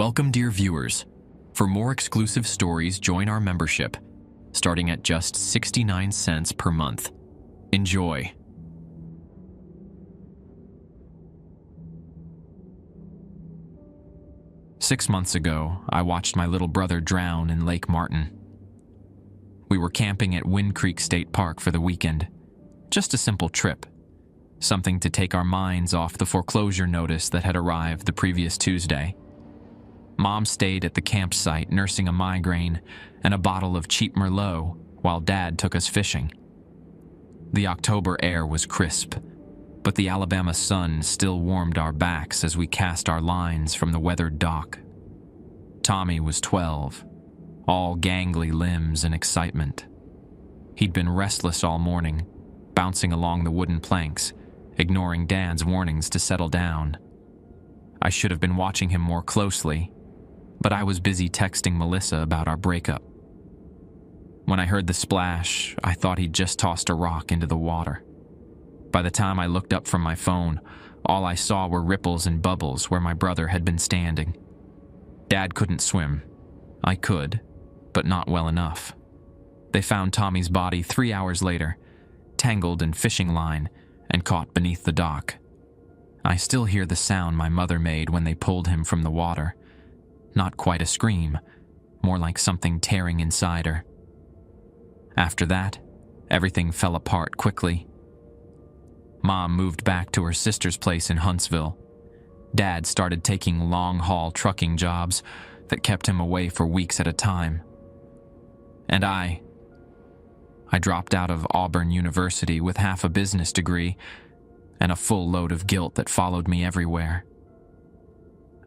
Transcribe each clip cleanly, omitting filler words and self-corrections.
Welcome, dear viewers. For more exclusive stories, join our membership, starting at just 69 cents per month. Enjoy. Six months ago, I watched my little brother drown in Lake Martin. We were camping at Wind Creek State Park for the weekend. Just a simple trip. Something to take our minds off the foreclosure notice that had arrived the previous Tuesday. Mom stayed at the campsite nursing a migraine and a bottle of cheap Merlot while Dad took us fishing. The October air was crisp, but the Alabama sun still warmed our backs as we cast our lines from the weathered dock. Tommy was 12, all gangly limbs and excitement. He'd been restless all morning, bouncing along the wooden planks, ignoring Dad's warnings to settle down. I should have been watching him more closely, but I was busy texting Melissa about our breakup. When I heard the splash, I thought he'd just tossed a rock into the water. By the time I looked up from my phone, all I saw were ripples and bubbles where my brother had been standing. Dad couldn't swim. I could, but not well enough. They found Tommy's body 3 hours later, tangled in fishing line and caught beneath the dock. I still hear the sound my mother made when they pulled him from the water. Not quite a scream, more like something tearing inside her. After that, everything fell apart quickly. Mom moved back to her sister's place in Huntsville. Dad started taking long-haul trucking jobs that kept him away for weeks at a time. And I dropped out of Auburn University with half a business degree and a full load of guilt that followed me everywhere.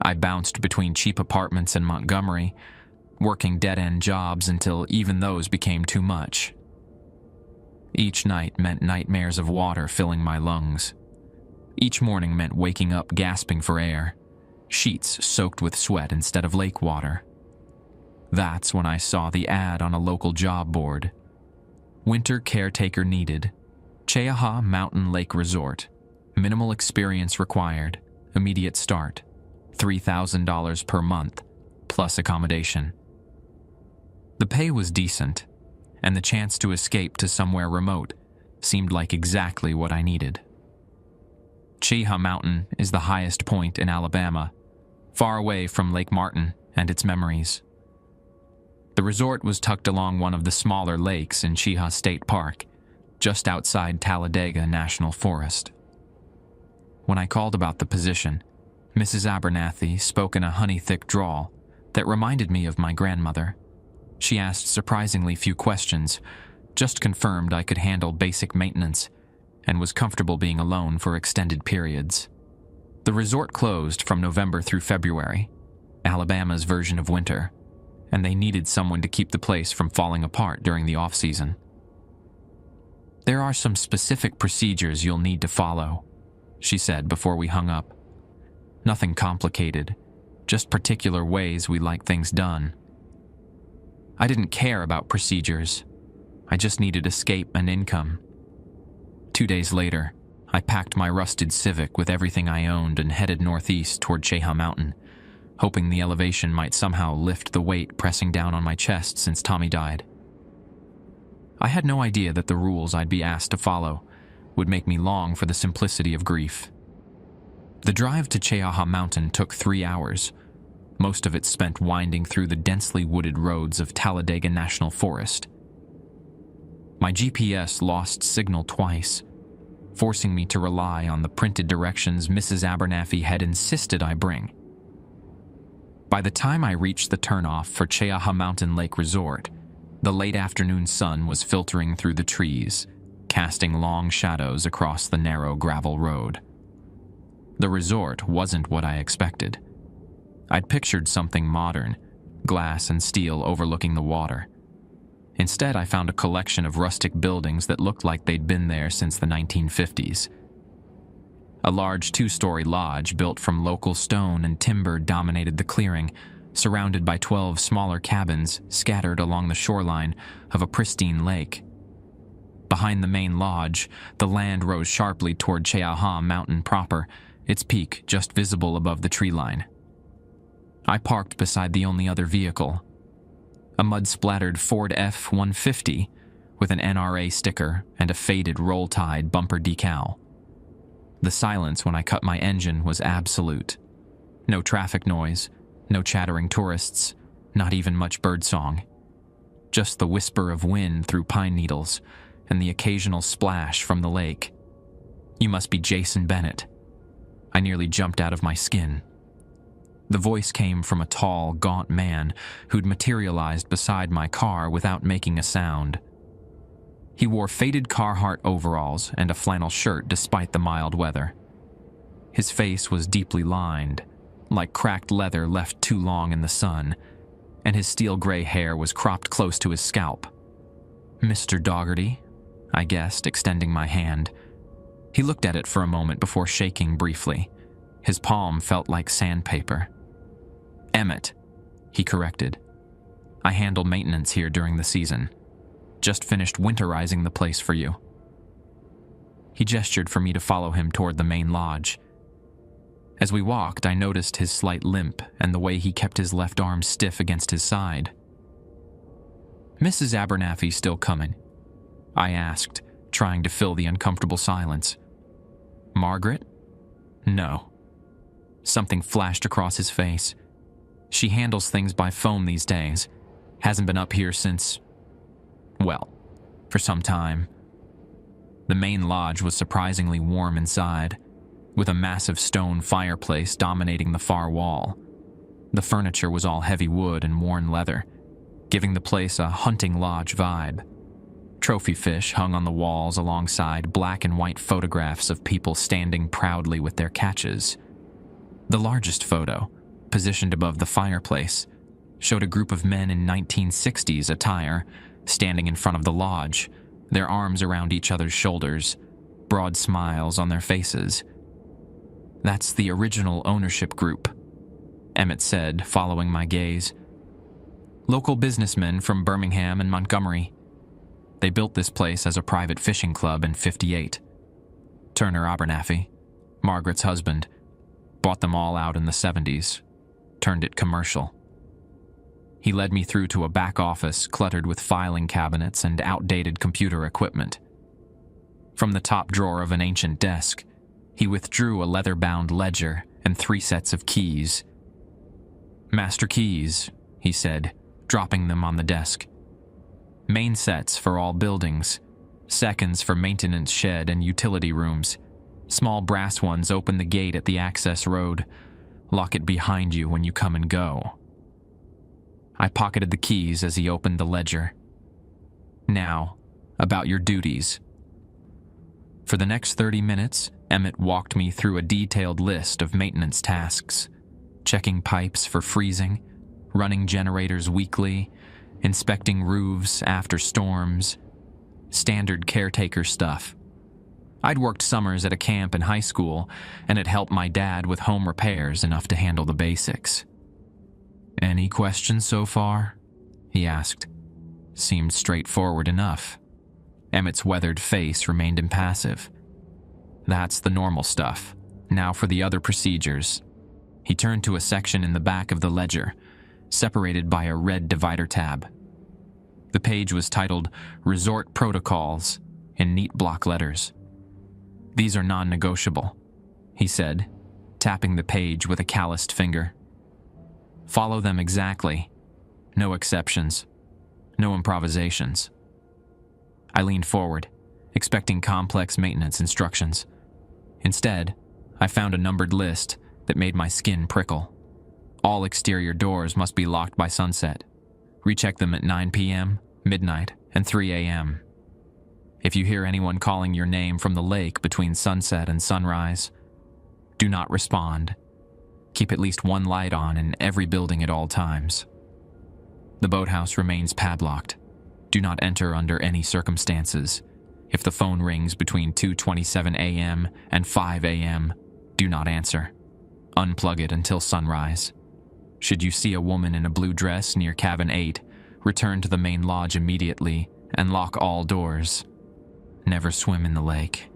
I bounced between cheap apartments in Montgomery, working dead-end jobs until even those became too much. Each night meant nightmares of water filling my lungs. Each morning meant waking up gasping for air, sheets soaked with sweat instead of lake water. That's when I saw the ad on a local job board. Winter caretaker needed. Cheaha Mountain Lake Resort. Minimal experience required. Immediate start. $3,000 per month, plus accommodation. The pay was decent, and the chance to escape to somewhere remote seemed like exactly what I needed. Cheaha Mountain is the highest point in Alabama, far away from Lake Martin and its memories. The resort was tucked along one of the smaller lakes in Cheaha State Park, just outside Talladega National Forest. When I called about the position, Mrs. Abernathy spoke in a honey-thick drawl that reminded me of my grandmother. She asked surprisingly few questions, just confirmed I could handle basic maintenance, and was comfortable being alone for extended periods. The resort closed from November through February, Alabama's version of winter, and they needed someone to keep the place from falling apart during the off-season. "There are some specific procedures you'll need to follow," she said before we hung up. "Nothing complicated, just particular ways we like things done." I didn't care about procedures. I just needed escape and income. 2 days later, I packed my rusted Civic with everything I owned and headed northeast toward Cheaha Mountain, hoping the elevation might somehow lift the weight pressing down on my chest since Tommy died. I had no idea that the rules I'd be asked to follow would make me long for the simplicity of grief. The drive to Cheaha Mountain took 3 hours, most of it spent winding through the densely wooded roads of Talladega National Forest. My GPS lost signal twice, forcing me to rely on the printed directions Mrs. Abernathy had insisted I bring. By the time I reached the turnoff for Cheaha Mountain Lake Resort, the late afternoon sun was filtering through the trees, casting long shadows across the narrow gravel road. The resort wasn't what I expected. I'd pictured something modern, glass and steel overlooking the water. Instead, I found a collection of rustic buildings that looked like they'd been there since the 1950s. A large 2-story lodge built from local stone and timber dominated the clearing, surrounded by 12 smaller cabins scattered along the shoreline of a pristine lake. Behind the main lodge, the land rose sharply toward Cheaha Mountain proper, its peak just visible above the tree line. I parked beside the only other vehicle, a mud-splattered Ford F-150 with an NRA sticker and a faded Roll Tide bumper decal. The silence when I cut my engine was absolute. No traffic noise, no chattering tourists, not even much birdsong. Just the whisper of wind through pine needles and the occasional splash from the lake. "You must be Jason Bennett." I nearly jumped out of my skin. The voice came from a tall, gaunt man who'd materialized beside my car without making a sound. He wore faded Carhartt overalls and a flannel shirt despite the mild weather. His face was deeply lined, like cracked leather left too long in the sun, and his steel-gray hair was cropped close to his scalp. "Mr. Dougherty," I guessed, extending my hand. He looked at it for a moment before shaking briefly. His palm felt like sandpaper. "Emmett," he corrected. "I handle maintenance here during the season. Just finished winterizing the place for you." He gestured for me to follow him toward the main lodge. As we walked, I noticed his slight limp and the way he kept his left arm stiff against his side. "Mrs. Abernathy still coming?" I asked, trying to fill the uncomfortable silence. "Margaret?" "No." Something flashed across his face. "She handles things by phone these days. Hasn't been up here since, well, for some time." The main lodge was surprisingly warm inside, with a massive stone fireplace dominating the far wall. The furniture was all heavy wood and worn leather, giving the place a hunting lodge vibe. Trophy fish hung on the walls alongside black and white photographs of people standing proudly with their catches. The largest photo, positioned above the fireplace, showed a group of men in 1960s attire standing in front of the lodge, their arms around each other's shoulders, broad smiles on their faces. "That's the original ownership group," Emmett said, following my gaze. "Local businessmen from Birmingham and Montgomery. They built this place as a private fishing club in '58. Turner Abernathy, Margaret's husband, bought them all out in the '70s, turned it commercial." He led me through to a back office cluttered with filing cabinets and outdated computer equipment. From the top drawer of an ancient desk, he withdrew a leather-bound ledger and 3 sets of keys. "Master keys," he said, dropping them on the desk. "Main sets for all buildings, seconds for maintenance shed and utility rooms. Small brass ones open the gate at the access road. Lock it behind you when you come and go." I pocketed the keys as he opened the ledger. "Now, about your duties." For the next 30 minutes, Emmett walked me through a detailed list of maintenance tasks, checking pipes for freezing, running generators weekly, inspecting roofs after storms, standard caretaker stuff. I'd worked summers at a camp in high school and had helped my dad with home repairs enough to handle the basics. "Any questions so far?" he asked. Seemed straightforward enough. Emmett's weathered face remained impassive. "That's the normal stuff. Now for the other procedures." He turned to a section in the back of the ledger, separated by a red divider tab. The page was titled Resort Protocols in neat block letters. "These are non-negotiable," he said, tapping the page with a calloused finger. "Follow them exactly. No exceptions. No improvisations." I leaned forward, expecting complex maintenance instructions. Instead, I found a numbered list that made my skin prickle. All exterior doors must be locked by sunset. Recheck them at 9 p.m., midnight, and 3 a.m. If you hear anyone calling your name from the lake between sunset and sunrise, do not respond. Keep at least one light on in every building at all times. The boathouse remains padlocked. Do not enter under any circumstances. If the phone rings between 2:27 a.m. and 5 a.m., do not answer. Unplug it until sunrise. Should you see a woman in a blue dress near cabin 8, return to the main lodge immediately and lock all doors. Never swim in the lake.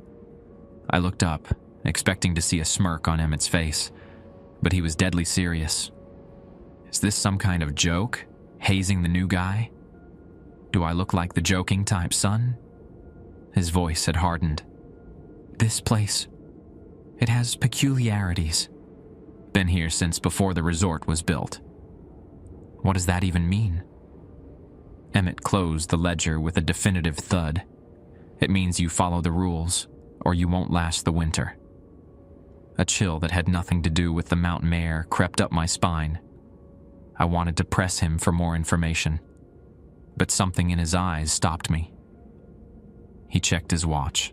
I looked up, expecting to see a smirk on Emmett's face, but he was deadly serious. Is this some kind of joke? Hazing the new guy? Do I look like the joking type, son? His voice had hardened. This place, it has peculiarities. Been here since before the resort was built. What does that even mean? Emmett closed the ledger with a definitive thud. It means you follow the rules, or you won't last the winter. A chill that had nothing to do with the mountain air crept up my spine. I wanted to press him for more information, but something in his eyes stopped me. He checked his watch,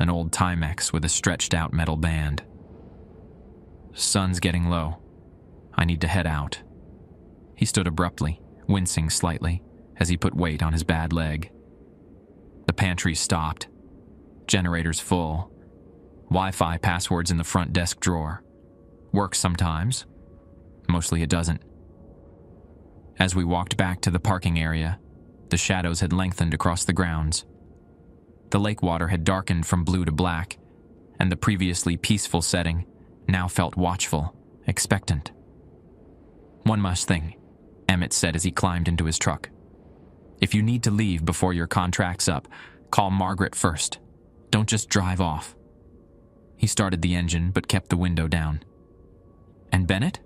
an old Timex with a stretched-out metal band. Sun's getting low. I need to head out. He stood abruptly, wincing slightly, as he put weight on his bad leg. The pantry stopped. Generators full. Wi-Fi passwords in the front desk drawer. Works sometimes. Mostly it doesn't. As we walked back to the parking area, the shadows had lengthened across the grounds. The lake water had darkened from blue to black, and the previously peaceful setting now felt watchful, expectant. One must thing, Emmett said as he climbed into his truck. If you need to leave before your contract's up, call Margaret first. Don't just drive off. He started the engine but kept the window down. And Bennett?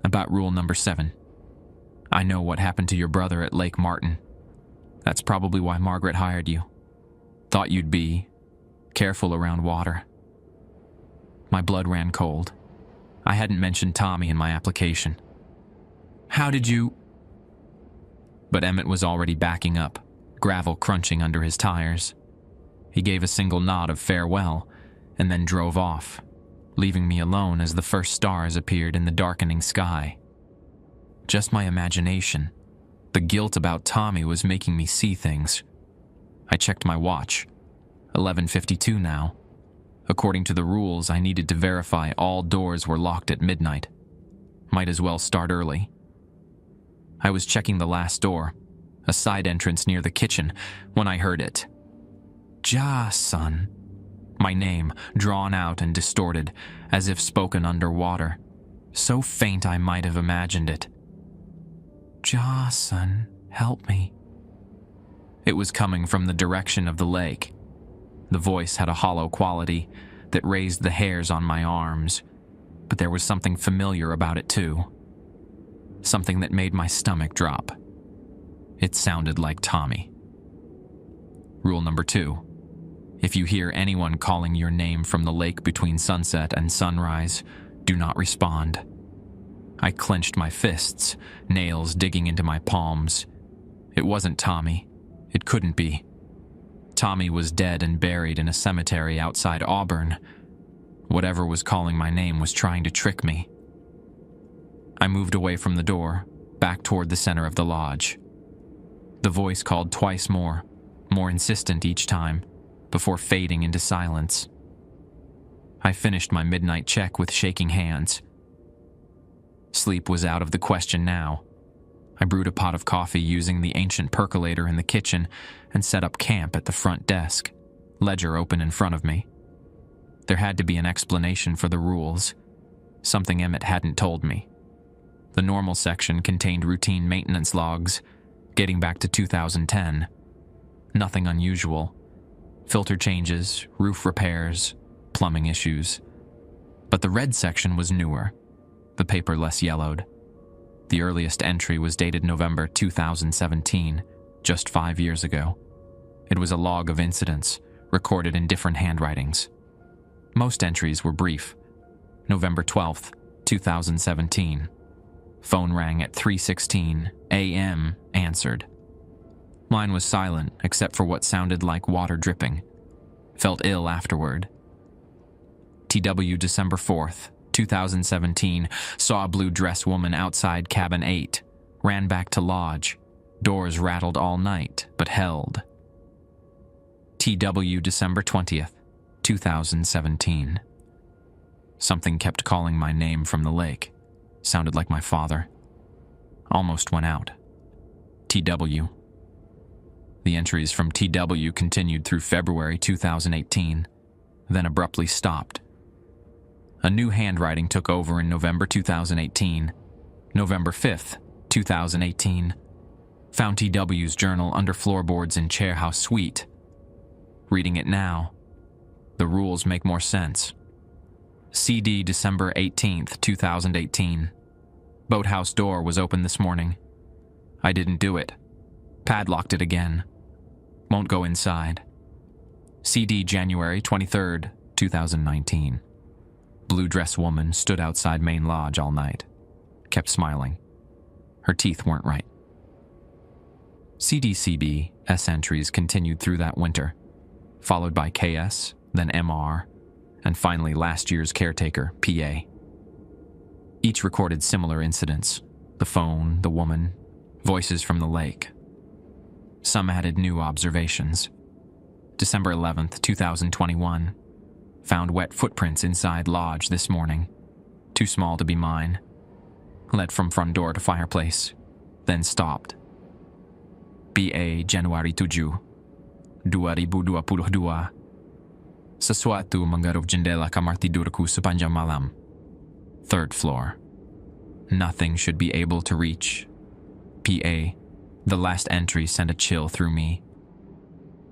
About rule number 7. I know what happened to your brother at Lake Martin. That's probably why Margaret hired you. Thought you'd be careful around water. My blood ran cold. I hadn't mentioned Tommy in my application. How did you... But Emmett was already backing up, gravel crunching under his tires. He gave a single nod of farewell and then drove off, leaving me alone as the first stars appeared in the darkening sky. Just my imagination. The guilt about Tommy was making me see things. I checked my watch. 11:52 now. According to the rules, I needed to verify all doors were locked at midnight. Might as well start early. I was checking the last door, a side entrance near the kitchen, when I heard it. Ja, son. My name, drawn out and distorted, as if spoken underwater. So faint I might have imagined it. Ja, son, help me. It was coming from the direction of the lake. The voice had a hollow quality that raised the hairs on my arms, but there was something familiar about it too. Something that made my stomach drop. It sounded like Tommy. Rule number 2. If you hear anyone calling your name from the lake between sunset and sunrise, do not respond. I clenched my fists, nails digging into my palms. It wasn't Tommy. It couldn't be. Tommy was dead and buried in a cemetery outside Auburn. Whatever was calling my name was trying to trick me. I moved away from the door, back toward the center of the lodge. The voice called twice more insistent each time, before fading into silence. I finished my midnight check with shaking hands. Sleep was out of the question now. I brewed a pot of coffee using the ancient percolator in the kitchen and set up camp at the front desk, ledger open in front of me. There had to be an explanation for the rules, something Emmett hadn't told me. The normal section contained routine maintenance logs, dating back to 2010. Nothing unusual. Filter changes, roof repairs, plumbing issues. But the red section was newer, the paper less yellowed. The earliest entry was dated November 2017, just 5 years ago. It was a log of incidents, recorded in different handwritings. Most entries were brief. November 12th, 2017. Phone rang at 3:16 a.m., answered. Mine was silent, except for what sounded like water dripping. Felt ill afterward. TW December 4th, 2017, saw a blue dress woman outside cabin 8, ran back to lodge. Doors rattled all night, but held. TW December 20th, 2017. Something kept calling my name from the lake. Sounded like my father. Almost went out. TW. The entries from TW continued through February 2018, then abruptly stopped. A new handwriting took over in November 2018. November 5th, 2018. Found TW's journal under floorboards in chairhouse suite. Reading it now, the rules make more sense. CD December 18th, 2018. Boathouse door was open this morning. I didn't do it. Padlocked it again. Won't go inside. CD January 23rd, 2019. Blue dress woman stood outside main lodge all night. Kept smiling. Her teeth weren't right. CDCB S entries continued through that winter, followed by KS, then MR, and finally last year's Caretaker, PA. Each recorded similar incidents: the phone, the woman, voices from the lake. Some added new observations. December 11th, 2021. Found wet footprints inside lodge this morning. Too small to be mine. Led from front door to fireplace, then stopped. BA January 7, 2022. Sesuatu menggaruk jendela kamar tidurku sepanjang malam. Third floor. Nothing should be able to reach. PA. The last entry sent a chill through me.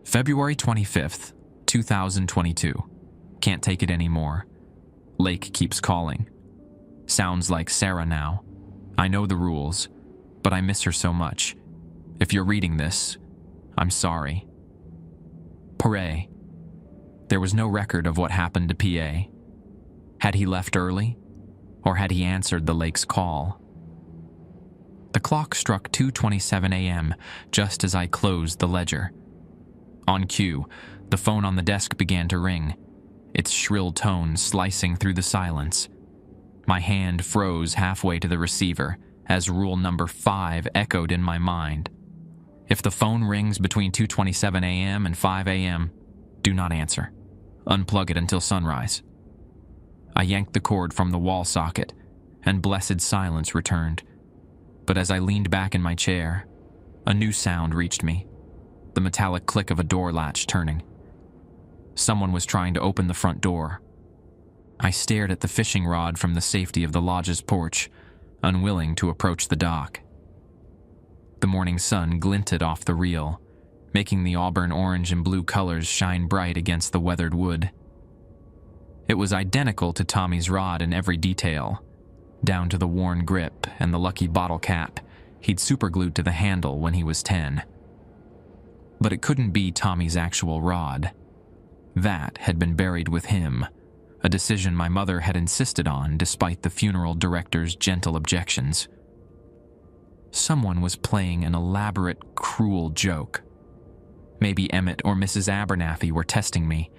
February 25th, 2022. Can't take it anymore. Lake keeps calling. Sounds like Sarah now. I know the rules, but I miss her so much. If you're reading this, I'm sorry. Pare. There was no record of what happened to PA. Had he left early? Or had he answered the lake's call? The clock struck 2:27 a.m. just as I closed the ledger. On cue, the phone on the desk began to ring, its shrill tone slicing through the silence. My hand froze halfway to the receiver as rule number 5 echoed in my mind. If the phone rings between 2:27 a.m. and 5 a.m., do not answer. Unplug it until sunrise. I yanked the cord from the wall socket, and blessed silence returned. But as I leaned back in my chair, a new sound reached me, the metallic click of a door latch turning. Someone was trying to open the front door. I stared at the fishing rod from the safety of the lodge's porch, unwilling to approach the dock. The morning sun glinted off the reel, making the auburn orange and blue colors shine bright against the weathered wood. It was identical to Tommy's rod in every detail, down to the worn grip and the lucky bottle cap he'd superglued to the handle when he was 10. But it couldn't be Tommy's actual rod. That had been buried with him, a decision my mother had insisted on despite the funeral director's gentle objections. Someone was playing an elaborate, cruel joke. Maybe Emmett or Mrs. Abernathy were testing me,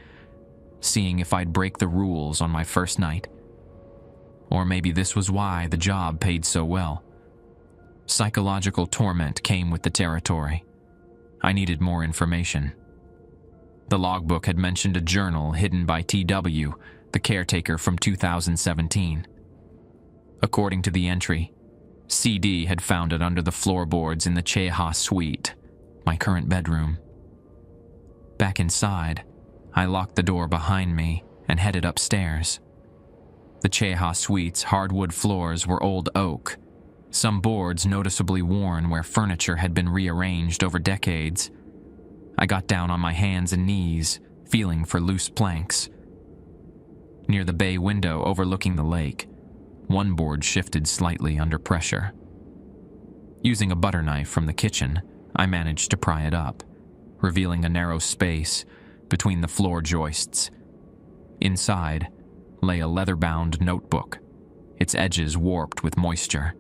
seeing if I'd break the rules on my first night. Or maybe this was why the job paid so well. Psychological torment came with the territory. I needed more information. The logbook had mentioned a journal hidden by TW, the caretaker from 2017. According to the entry, CD had found it under the floorboards in the Cheha suite, my current bedroom. Back inside, I locked the door behind me and headed upstairs. The Cheha suite's hardwood floors were old oak, some boards noticeably worn where furniture had been rearranged over decades. I got down on my hands and knees, feeling for loose planks. Near the bay window overlooking the lake, one board shifted slightly under pressure. Using a butter knife from the kitchen, I managed to pry it up, revealing a narrow space between the floor joists. Inside lay a leather-bound notebook, its edges warped with moisture.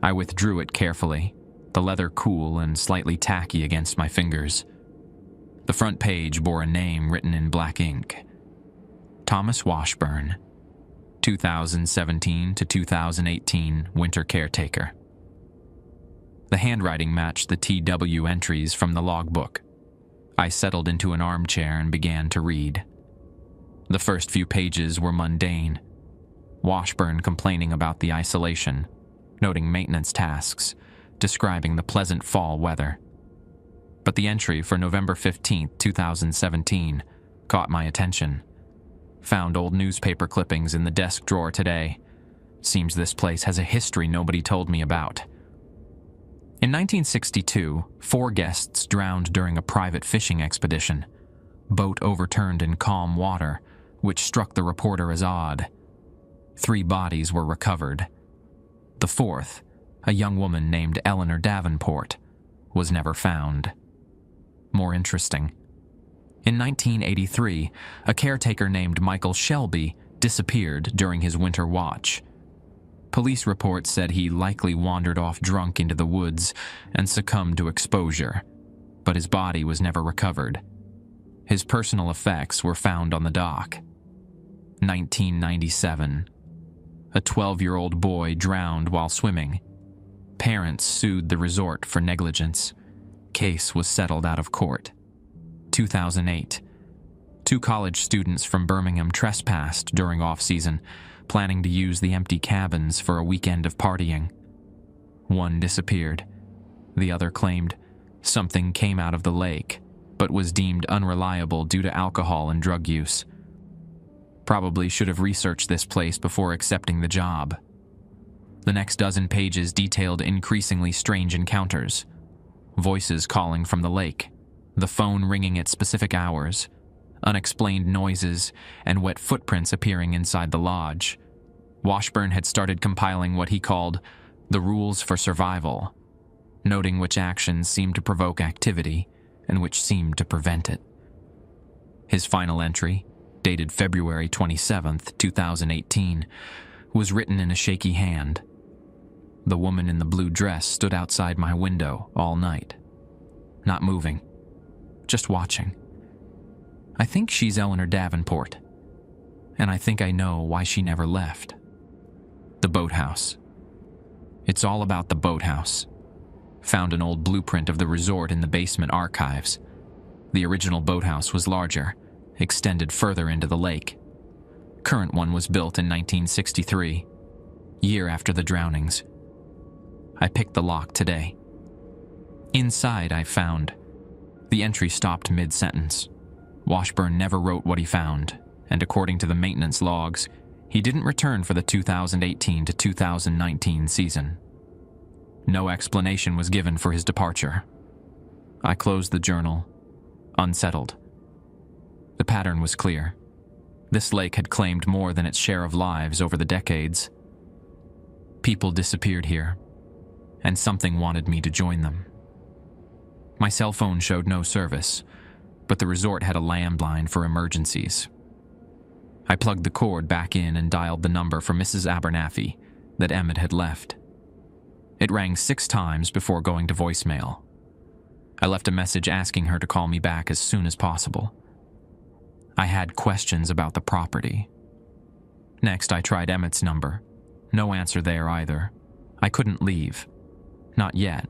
I withdrew it carefully, the leather cool and slightly tacky against my fingers. The front page bore a name written in black ink: Thomas Washburn, 2017 to 2018 winter caretaker. The handwriting matched the TW entries from the logbook. I settled into an armchair and began to read. The first few pages were mundane. Washburn complaining about the isolation, noting maintenance tasks, describing the pleasant fall weather. But the entry for November 15, 2017, caught my attention. Found old newspaper clippings in the desk drawer today. Seems this place has a history nobody told me about. In 1962, 4 guests drowned during a private fishing expedition. Boat overturned in calm water, which struck the reporter as odd. 3 bodies were recovered. The 4th, a young woman named Eleanor Davenport, was never found. More interesting. In 1983, a caretaker named Michael Shelby disappeared during his winter watch. Police reports said he likely wandered off drunk into the woods and succumbed to exposure, but his body was never recovered. His personal effects were found on the dock. 1997. A 12-year-old boy drowned while swimming. Parents sued the resort for negligence. Case was settled out of court. 2008. 2 college students from Birmingham trespassed during off-season, planning to use the empty cabins for a weekend of partying. One disappeared. The other claimed something came out of the lake, but was deemed unreliable due to alcohol and drug use. Probably should have researched this place before accepting the job. The next dozen pages detailed increasingly strange encounters. Voices calling from the lake, the phone ringing at specific hours, unexplained noises, and wet footprints appearing inside the lodge. Washburn had started compiling what he called the rules for survival, noting which actions seemed to provoke activity and which seemed to prevent it. His final entry, dated February 27, 2018, was written in a shaky hand. The woman in the blue dress stood outside my window all night, not moving, just watching. I think she's Eleanor Davenport, and I think I know why she never left. The boathouse. It's all about the boathouse. Found an old blueprint of the resort in the basement archives. The original boathouse was larger, extended further into the lake. Current one was built in 1963, year after the drownings. I picked the lock today. Inside, I found the entry stopped mid-sentence. Washburn never wrote what he found, and according to the maintenance logs, he didn't return for the 2018 to 2019 season. No explanation was given for his departure. I closed the journal, unsettled. The pattern was clear. This lake had claimed more than its share of lives over the decades. People disappeared here, and something wanted me to join them. My cell phone showed no service, but the resort had a landline for emergencies. I plugged the cord back in and dialed the number for Mrs. Abernathy that Emmett had left. It rang 6 times before going to voicemail. I left a message asking her to call me back as soon as possible. I had questions about the property. Next, I tried Emmett's number. No answer there either. I couldn't leave. Not yet.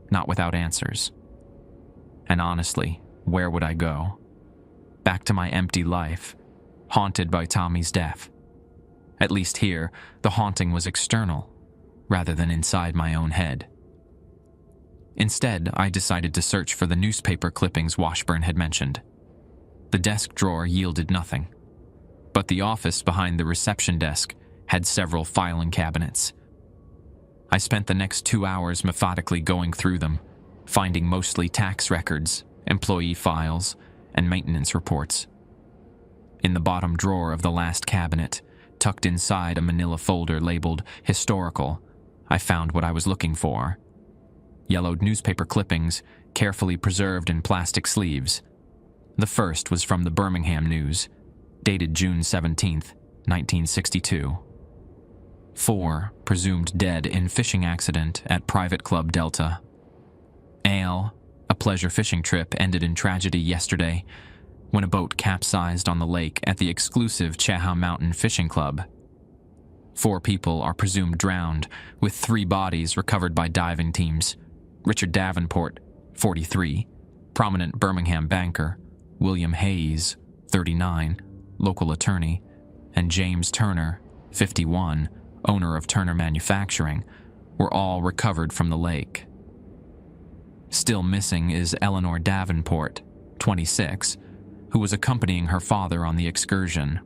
Not without answers. And honestly, where would I go? Back to my empty life, haunted by Tommy's death. At least here, the haunting was external, rather than inside my own head. Instead, I decided to search for the newspaper clippings Washburn had mentioned. The desk drawer yielded nothing, but the office behind the reception desk had several filing cabinets. I spent the next 2 hours methodically going through them, finding mostly tax records, employee files, and maintenance reports. In the bottom drawer of the last cabinet, tucked inside a manila folder labeled Historical, I found what I was looking for. Yellowed newspaper clippings, carefully preserved in plastic sleeves. The first was from the Birmingham News, dated June 17, 1962. 4 presumed dead in fishing accident at Private Club Delta. Ale, a pleasure fishing trip ended in tragedy yesterday when a boat capsized on the lake at the exclusive Cheha Mountain Fishing Club. 4 people are presumed drowned, with 3 bodies recovered by diving teams. Richard Davenport, 43, prominent Birmingham banker, William Hayes, 39, local attorney, and James Turner, 51, owner of Turner Manufacturing, were all recovered from the lake. Still missing is Eleanor Davenport, 26, who was accompanying her father on the excursion.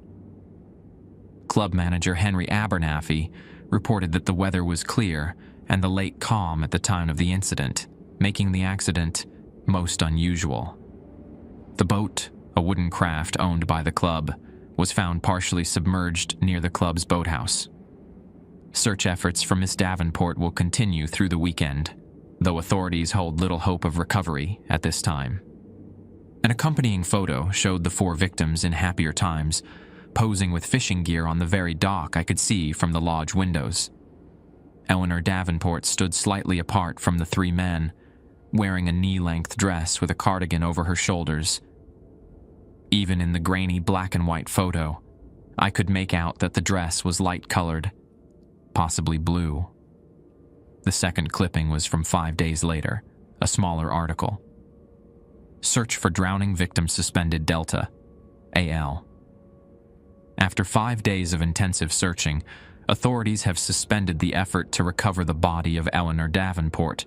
club manager Henry Abernathy reported that the weather was clear and the lake calm at the time of the incident, making the accident most unusual. The boat, a wooden craft owned by the club, was found partially submerged near the club's boathouse. Search efforts for Miss Davenport will continue through the weekend, though authorities hold little hope of recovery at this time. An accompanying photo showed the 4 victims in happier times, posing with fishing gear on the very dock I could see from the lodge windows. Eleanor Davenport stood slightly apart from the 3 men, wearing a knee-length dress with a cardigan over her shoulders. Even in the grainy black and white photo, I could make out that the dress was light-colored, possibly blue. The second clipping was from 5 days later, a smaller article. Search for drowning victim suspended Delta, AL. After 5 days of intensive searching, authorities have suspended the effort to recover the body of Eleanor Davenport,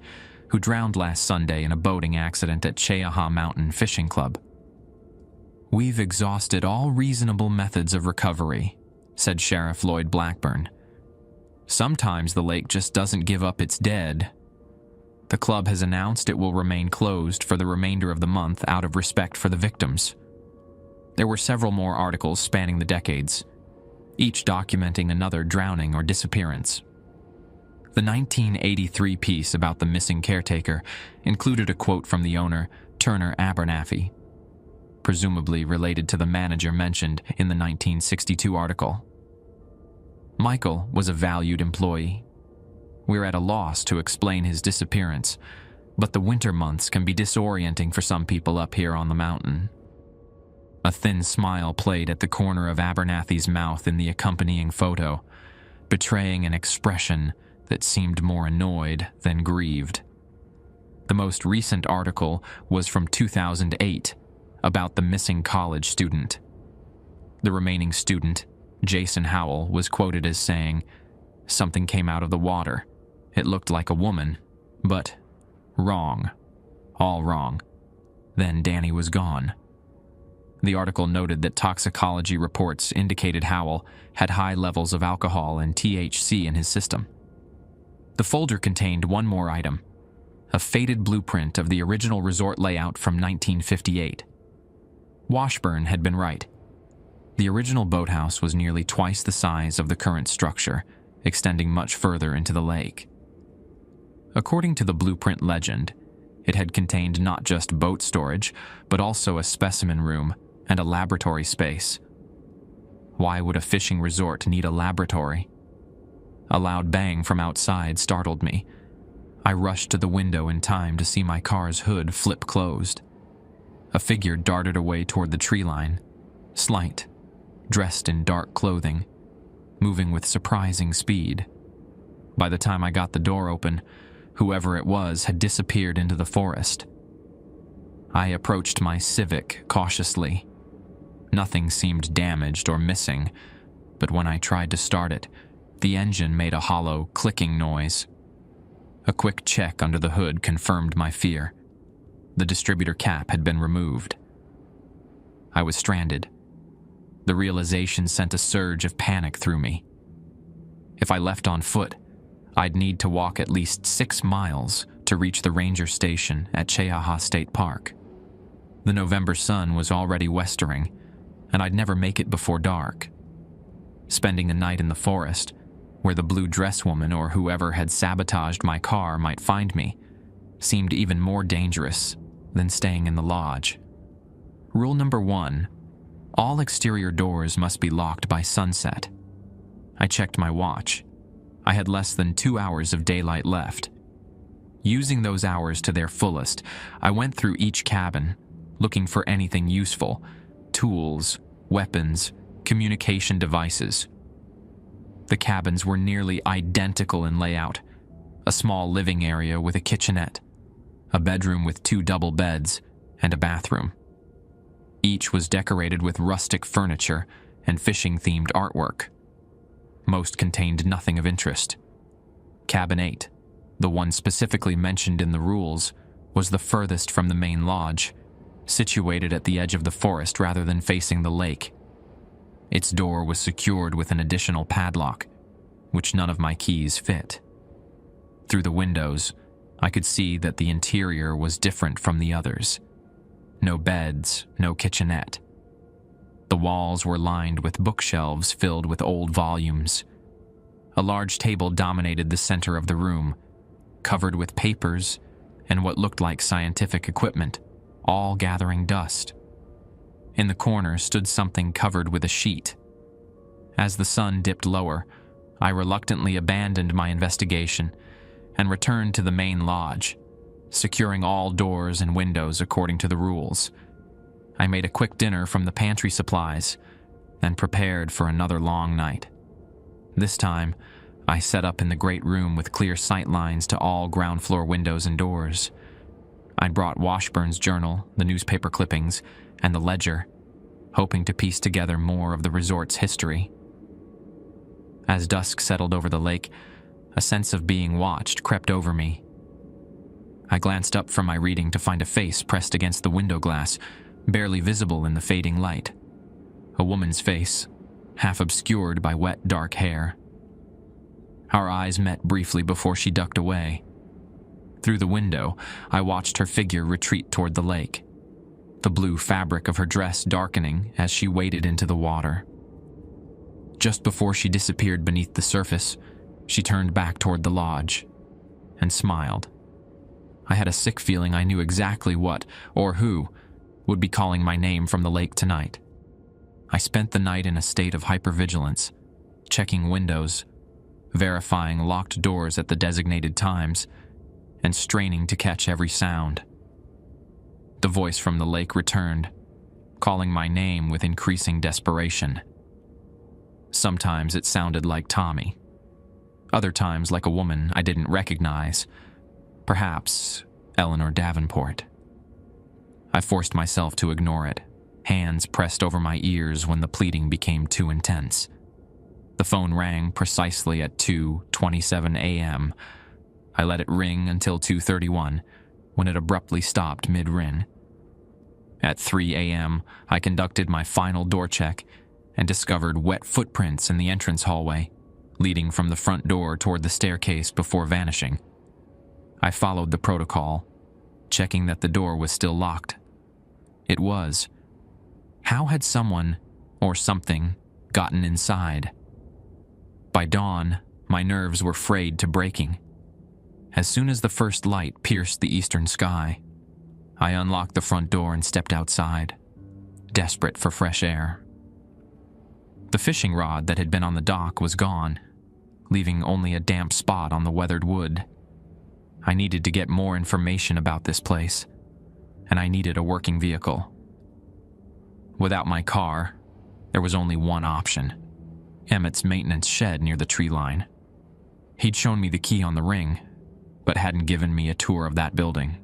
who drowned last Sunday in a boating accident at Cheaha Mountain Fishing Club. "We've exhausted all reasonable methods of recovery," said Sheriff Lloyd Blackburn. "Sometimes the lake just doesn't give up its dead. The club has announced it will remain closed for the remainder of the month out of respect for the victims." There were several more articles spanning the decades, each documenting another drowning or disappearance. The 1983 piece about the missing caretaker included a quote from the owner, Turner Abernathy, presumably related to the manager mentioned in the 1962 article. Michael was a valued employee. We're at a loss to explain his disappearance, but the winter months can be disorienting for some people up here on the mountain. A thin smile played at the corner of Abernathy's mouth in the accompanying photo, betraying an expression that seemed more annoyed than grieved. The most recent article was from 2008, about the missing college student. The remaining student, Jason Howell, was quoted as saying, "Something came out of the water. It looked like a woman, but wrong. All wrong. Then Danny was gone." The article noted that toxicology reports indicated Howell had high levels of alcohol and THC in his system. The folder contained one more item, a faded blueprint of the original resort layout from 1958. Washburn had been right. The original boathouse was nearly twice the size of the current structure, extending much further into the lake. According to the blueprint legend, it had contained not just boat storage, but also a specimen room and a laboratory space. Why would a fishing resort need a laboratory? A loud bang from outside startled me. I rushed to the window in time to see my car's hood flip closed. A figure darted away toward the tree line, slight, dressed in dark clothing, moving with surprising speed. By the time I got the door open, whoever it was had disappeared into the forest. I approached my Civic cautiously. Nothing seemed damaged or missing, but when I tried to start it, the engine made a hollow, clicking noise. A quick check under the hood confirmed my fear. The distributor cap had been removed. I was stranded. The realization sent a surge of panic through me. If I left on foot, I'd need to walk at least 6 miles to reach the ranger station at Cheaha State Park. The November sun was already westering, and I'd never make it before dark. Spending the night in the forest, where the blue dress woman or whoever had sabotaged my car might find me, seemed even more dangerous than staying in the lodge. Rule number 1, all exterior doors must be locked by sunset. I checked my watch. I had less than 2 hours of daylight left. Using those hours to their fullest, I went through each cabin, looking for anything useful: tools, weapons, communication devices. The cabins were nearly identical in layout: a small living area with a kitchenette, a bedroom with 2 double beds, and a bathroom. Each was decorated with rustic furniture and fishing-themed artwork. Most contained nothing of interest. Cabin 8, the one specifically mentioned in the rules, was the furthest from the main lodge, situated at the edge of the forest rather than facing the lake. Its door was secured with an additional padlock, which none of my keys fit. Through the windows, I could see that the interior was different from the others. No beds, no kitchenette. The walls were lined with bookshelves filled with old volumes. A large table dominated the center of the room, covered with papers and what looked like scientific equipment, all gathering dust. In the corner stood something covered with a sheet. As the sun dipped lower, I reluctantly abandoned my investigation and returned to the main lodge, securing all doors and windows according to the rules. I made a quick dinner from the pantry supplies and prepared for another long night. This time, I set up in the great room with clear sight lines to all ground floor windows and doors. I'd brought Washburn's journal, the newspaper clippings, and the ledger, hoping to piece together more of the resort's history. As dusk settled over the lake, a sense of being watched crept over me. I glanced up from my reading to find a face pressed against the window glass, barely visible in the fading light. A woman's face, half obscured by wet, dark hair. Our eyes met briefly before she ducked away. Through the window, I watched her figure retreat toward the lake, the blue fabric of her dress darkening as she waded into the water. Just before she disappeared beneath the surface, she turned back toward the lodge and smiled. I had a sick feeling I knew exactly what, or who, would be calling my name from the lake tonight. I spent the night in a state of hypervigilance, checking windows, verifying locked doors at the designated times, and straining to catch every sound. The voice from the lake returned, calling my name with increasing desperation. Sometimes it sounded like Tommy. Other times like a woman I didn't recognize, perhaps Eleanor Davenport. I forced myself to ignore it, hands pressed over my ears when the pleading became too intense. The phone rang precisely at 2:27 a.m. I let it ring until 2:31, when it abruptly stopped mid-ring. At 3 a.m., I conducted my final door check and discovered wet footprints in the entrance hallway, leading from the front door toward the staircase before vanishing. I followed the protocol, checking that the door was still locked. It was. How had someone, or something, gotten inside? By dawn, my nerves were frayed to breaking. As soon as the first light pierced the eastern sky, I unlocked the front door and stepped outside, desperate for fresh air. The fishing rod that had been on the dock was gone, leaving only a damp spot on the weathered wood. I needed to get more information about this place, and I needed a working vehicle. Without my car, there was only one option: Emmett's maintenance shed near the tree line. He'd shown me the key on the ring, but hadn't given me a tour of that building.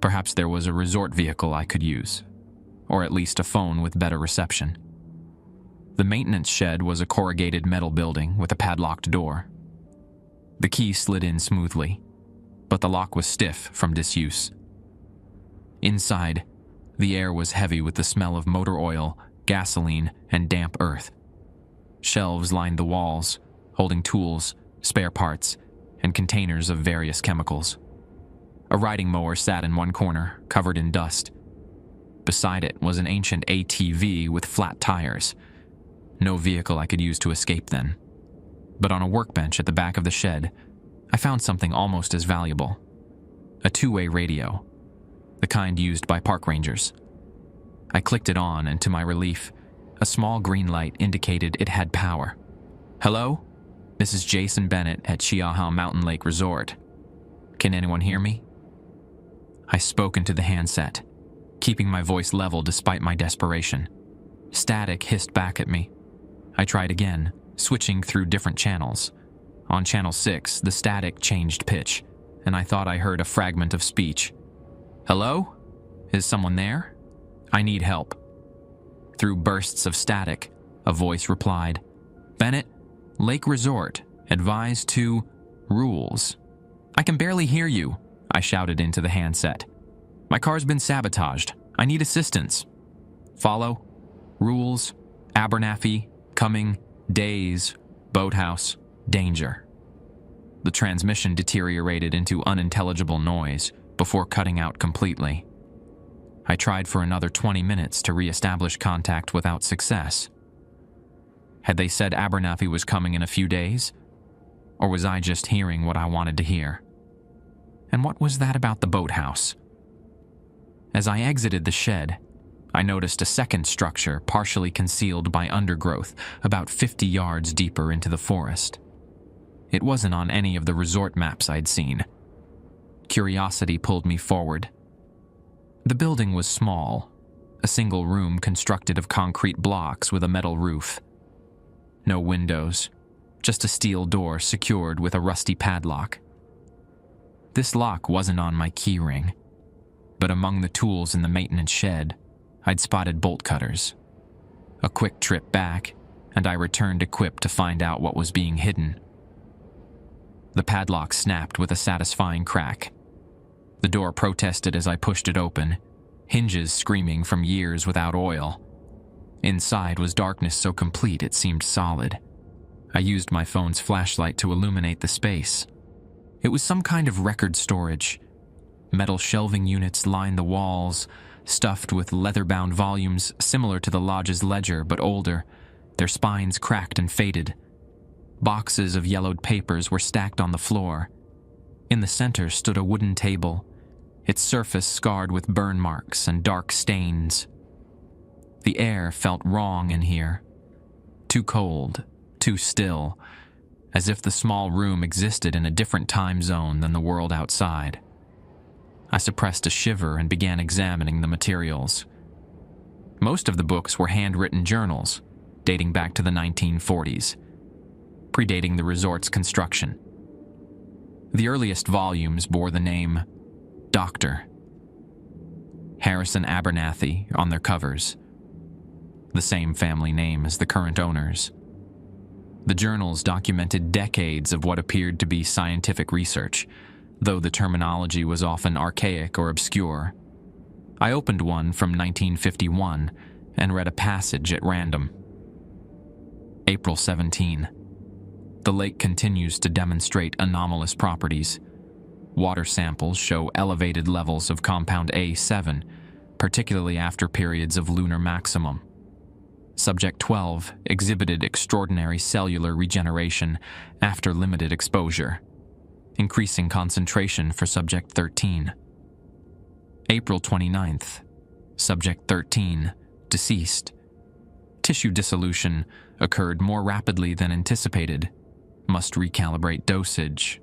Perhaps there was a resort vehicle I could use, or at least a phone with better reception. The maintenance shed was a corrugated metal building with a padlocked door. The key slid in smoothly, but the lock was stiff from disuse. Inside, the air was heavy with the smell of motor oil, gasoline, and damp earth. Shelves lined the walls, holding tools, spare parts, and containers of various chemicals. A riding mower sat in one corner, covered in dust. Beside it was an ancient ATV with flat tires. No vehicle I could use to escape then. But on a workbench at the back of the shed, I found something almost as valuable: a two-way radio, the kind used by park rangers. I clicked it on, and to my relief, a small green light indicated it had power. "Hello? This is Jason Bennett at Chiaha Mountain Lake Resort. Can anyone hear me?" I spoke into the handset, keeping my voice level despite my desperation. Static hissed back at me. I tried again, switching through different channels. On channel 6, the static changed pitch, and I thought I heard a fragment of speech. "Hello? Is someone there? I need help." Through bursts of static, a voice replied, "Bennett, Lake Resort, advised to rules." "I can barely hear you," I shouted into the handset. "My car's been sabotaged. I need assistance." "Follow, rules, Abernathy, coming, days, boathouse, danger. The transmission deteriorated into unintelligible noise before cutting out completely. I tried for another 20 minutes to re-establish contact without success. Had they said Abernathy was coming in a few days? Or was I just hearing what I wanted to hear? And what was that about the boathouse? As I exited the shed, I noticed a second structure partially concealed by undergrowth about 50 yards deeper into the forest. It wasn't on any of the resort maps I'd seen. Curiosity pulled me forward. The building was small, a single room constructed of concrete blocks with a metal roof. No windows, just a steel door secured with a rusty padlock. This lock wasn't on my key ring, but among the tools in the maintenance shed, I'd spotted bolt cutters. A quick trip back, and I returned equipped to find out what was being hidden. The padlock snapped with a satisfying crack. The door protested as I pushed it open, hinges screaming from years without oil. Inside was darkness so complete it seemed solid. I used my phone's flashlight to illuminate the space. It was some kind of record storage. Metal shelving units lined the walls, stuffed with leather-bound volumes similar to the lodge's ledger but older, their spines cracked and faded. Boxes of yellowed papers were stacked on the floor. In the center stood a wooden table, its surface scarred with burn marks and dark stains. The air felt wrong in here. Too cold, too still, as if the small room existed in a different time zone than the world outside. I suppressed a shiver and began examining the materials. Most of the books were handwritten journals, dating back to the 1940s, predating the resort's construction. The earliest volumes bore the name Dr. Harrison Abernathy on their covers, the same family name as the current owners. The journals documented decades of what appeared to be scientific research, though the terminology was often archaic or obscure. I opened one from 1951 and read a passage at random. April 17. The lake continues to demonstrate anomalous properties. Water samples show elevated levels of compound A7, particularly after periods of lunar maximum. Subject 12 exhibited extraordinary cellular regeneration after limited exposure, increasing concentration for Subject 13. April 29th. Subject 13, deceased. Tissue dissolution occurred more rapidly than anticipated. Must recalibrate dosage.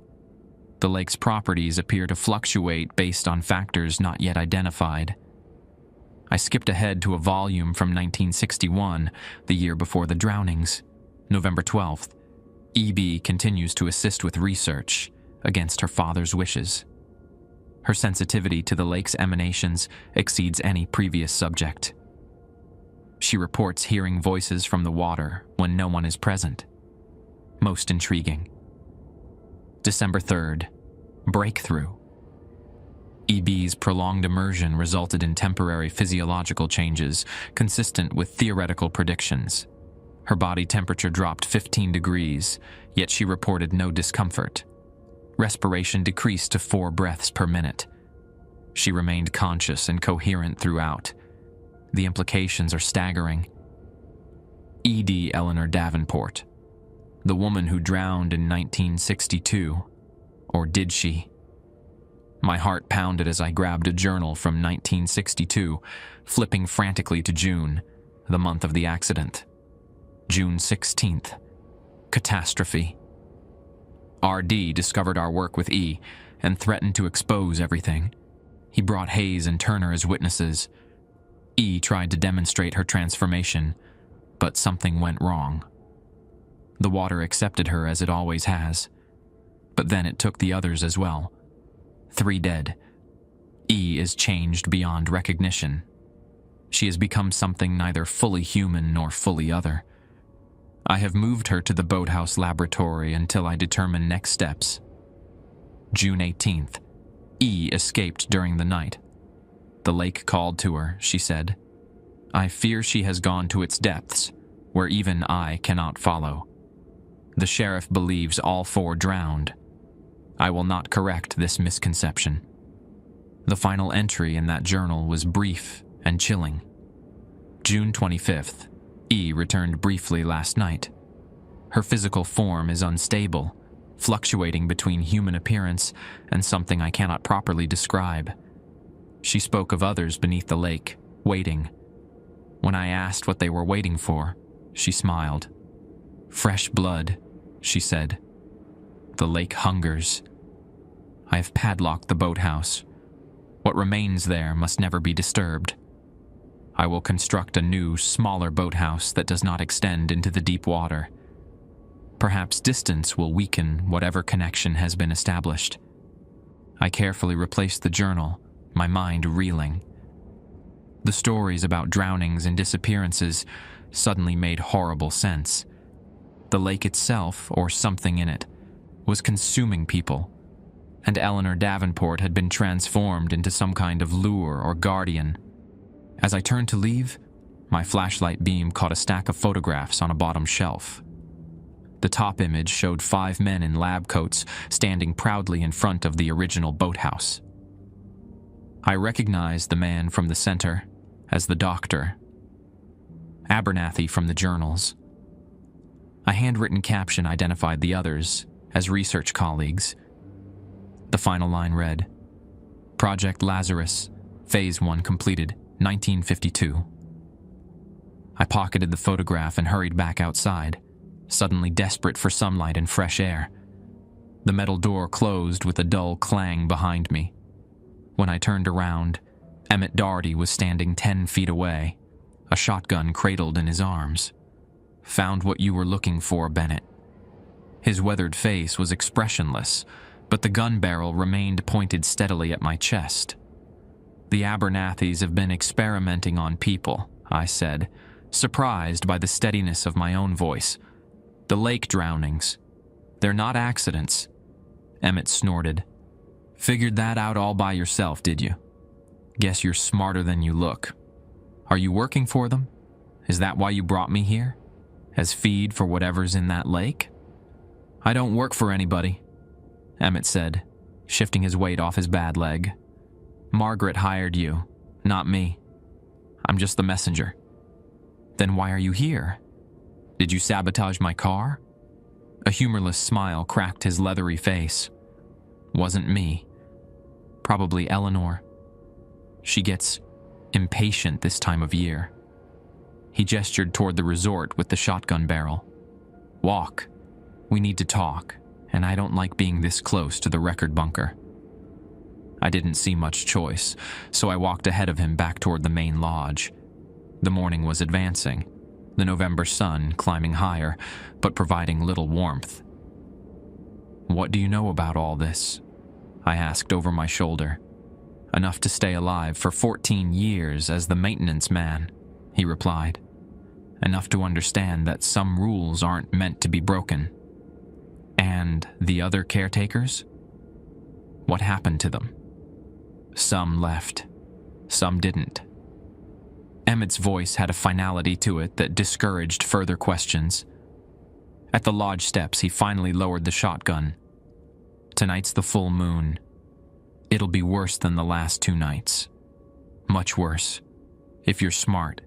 The lake's properties appear to fluctuate based on factors not yet identified. I skipped ahead to a volume from 1961, the year before the drownings. November 12th. E.B. continues to assist with research, against her father's wishes. Her sensitivity to the lake's emanations exceeds any previous subject. She reports hearing voices from the water when no one is present. Most intriguing. December 3rd. Breakthrough. E.B.'s prolonged immersion resulted in temporary physiological changes consistent with theoretical predictions. Her body temperature dropped 15 degrees, yet she reported no discomfort. Respiration decreased to 4 breaths per minute. She remained conscious and coherent throughout. The implications are staggering. E.D. Eleanor Davenport, the woman who drowned in 1962. Or did she? My heart pounded as I grabbed a journal from 1962, flipping frantically to June, the month of the accident. June 16th. Catastrophe. R.D. discovered our work with E and threatened to expose everything. He brought Hayes and Turner as witnesses. E tried to demonstrate her transformation, but something went wrong. The water accepted her as it always has, but then it took the others as well. 3 dead. E is changed beyond recognition. She has become something neither fully human nor fully other. I have moved her to the boathouse laboratory until I determine next steps. June 18th. E escaped during the night. The lake called to her, she said. I fear she has gone to its depths. where even I cannot follow. The sheriff believes all 4 drowned. I will not correct this misconception. The final entry in that journal was brief and chilling. June 25th. E returned briefly last night. Her physical form is unstable, fluctuating between human appearance and something I cannot properly describe. She spoke of others beneath the lake, waiting. When I asked what they were waiting for, she smiled. "Fresh blood," she said. "The lake hungers. I have padlocked the boathouse. What remains there must never be disturbed. I will construct a new, smaller boathouse that does not extend into the deep water. Perhaps distance will weaken whatever connection has been established." I carefully replaced the journal, my mind reeling. The stories about drownings and disappearances suddenly made horrible sense. The lake itself, or something in it, was consuming people, and Eleanor Davenport had been transformed into some kind of lure or guardian. As I turned to leave, my flashlight beam caught a stack of photographs on a bottom shelf. The top image showed 5 men in lab coats standing proudly in front of the original boathouse. I recognized the man from the center as the doctor, Abernathy from the journals. A handwritten caption identified the others as research colleagues. The final line read, "Project Lazarus, Phase 1 completed, 1952. I pocketed the photograph and hurried back outside, suddenly desperate for sunlight and fresh air. The metal door closed with a dull clang behind me. When I turned around, Emmett Doherty was standing 10 feet away, a shotgun cradled in his arms. "Found what you were looking for, Bennett." His weathered face was expressionless, but the gun barrel remained pointed steadily at my chest. "The Abernathys have been experimenting on people," I said, surprised by the steadiness of my own voice. "The lake drownings. They're not accidents." Emmett snorted. "Figured that out all by yourself, did you? Guess you're smarter than you look. Are you working for them? Is that why you brought me here? As feed for whatever's in that lake?" "I don't work for anybody," Emmett said, shifting his weight off his bad leg. "Margaret hired you, not me. I'm just the messenger." "Then why are you here? Did you sabotage my car?" A humorless smile cracked his leathery face. "Wasn't me. Probably Eleanor. She gets impatient this time of year." He gestured toward the resort with the shotgun barrel. "Walk. We need to talk, and I don't like being this close to the record bunker." I didn't see much choice, so I walked ahead of him back toward the main lodge. The morning was advancing, the November sun climbing higher, but providing little warmth. "What do you know about all this?" I asked over my shoulder. "Enough to stay alive for 14 years as the maintenance man," he replied. "Enough to understand that some rules aren't meant to be broken." "And the other caretakers? What happened to them?" "Some left. Some didn't." Emmett's voice had a finality to it that discouraged further questions. At the lodge steps, he finally lowered the shotgun. "Tonight's the full moon. It'll be worse than the last 2 nights. Much worse. If you're smart,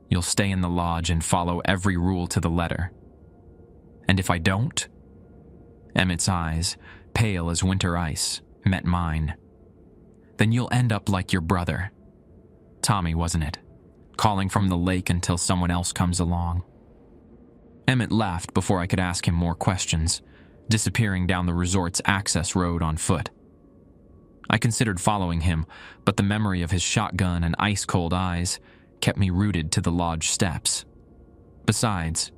you'll stay in the lodge and follow every rule to the letter. And if I don't?" Emmett's eyes, pale as winter ice, met mine. "Then you'll end up like your brother. Tommy, wasn't it? Calling from the lake until someone else comes along." Emmett laughed before I could ask him more questions, disappearing down the resort's access road on foot. I considered following him, but the memory of his shotgun and ice-cold eyes kept me rooted to the lodge steps. Besides,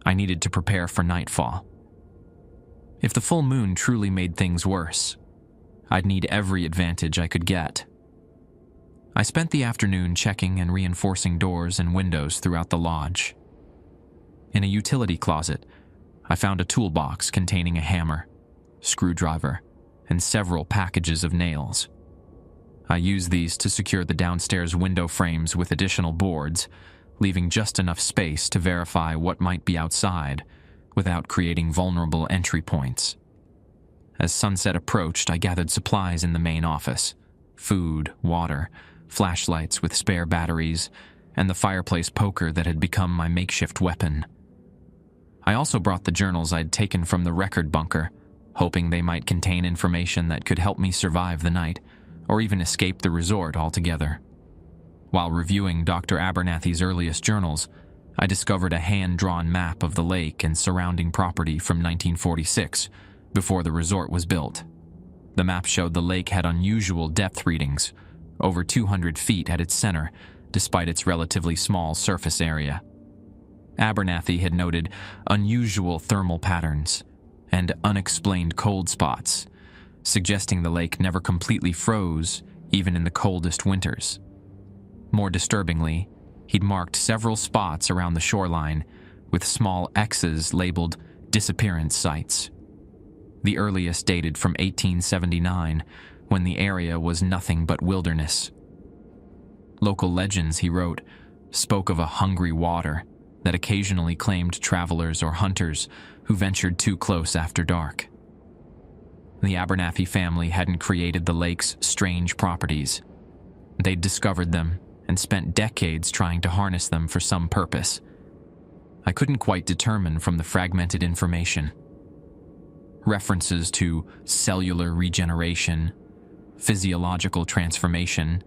I needed to prepare for nightfall. If the full moon truly made things worse, I'd need every advantage I could get. I spent the afternoon checking and reinforcing doors and windows throughout the lodge. In a utility closet, I found a toolbox containing a hammer, screwdriver, and several packages of nails. I used these to secure the downstairs window frames with additional boards, leaving just enough space to verify what might be outside without creating vulnerable entry points. As sunset approached, I gathered supplies in the main office: food, water, flashlights with spare batteries, and the fireplace poker that had become my makeshift weapon. I also brought the journals I'd taken from the record bunker, hoping they might contain information that could help me survive the night, or even escape the resort altogether. While reviewing Dr. Abernathy's earliest journals, I discovered a hand-drawn map of the lake and surrounding property from 1946, before the resort was built. The map showed the lake had unusual depth readings, over 200 feet at its center, despite its relatively small surface area. Abernathy had noted unusual thermal patterns and unexplained cold spots, suggesting the lake never completely froze, even in the coldest winters. More disturbingly, he'd marked several spots around the shoreline with small X's labeled disappearance sites. The earliest dated from 1879, when the area was nothing but wilderness. Local legends, he wrote, spoke of a hungry water that occasionally claimed travelers or hunters who ventured too close after dark. The Abernathy family hadn't created the lake's strange properties. They'd discovered them and spent decades trying to harness them for some purpose. I couldn't quite determine from the fragmented information. References to cellular regeneration, physiological transformation,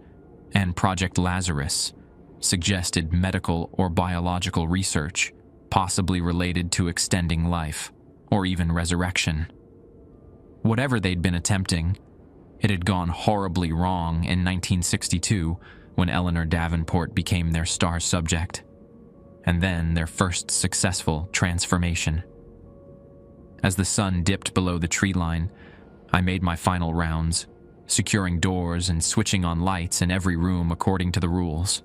and Project Lazarus suggested medical or biological research, possibly related to extending life, or even resurrection. Whatever they'd been attempting, it had gone horribly wrong in 1962 when Eleanor Davenport became their star subject, and then their first successful transformation. As the sun dipped below the tree line, I made my final rounds, securing doors and switching on lights in every room according to the rules.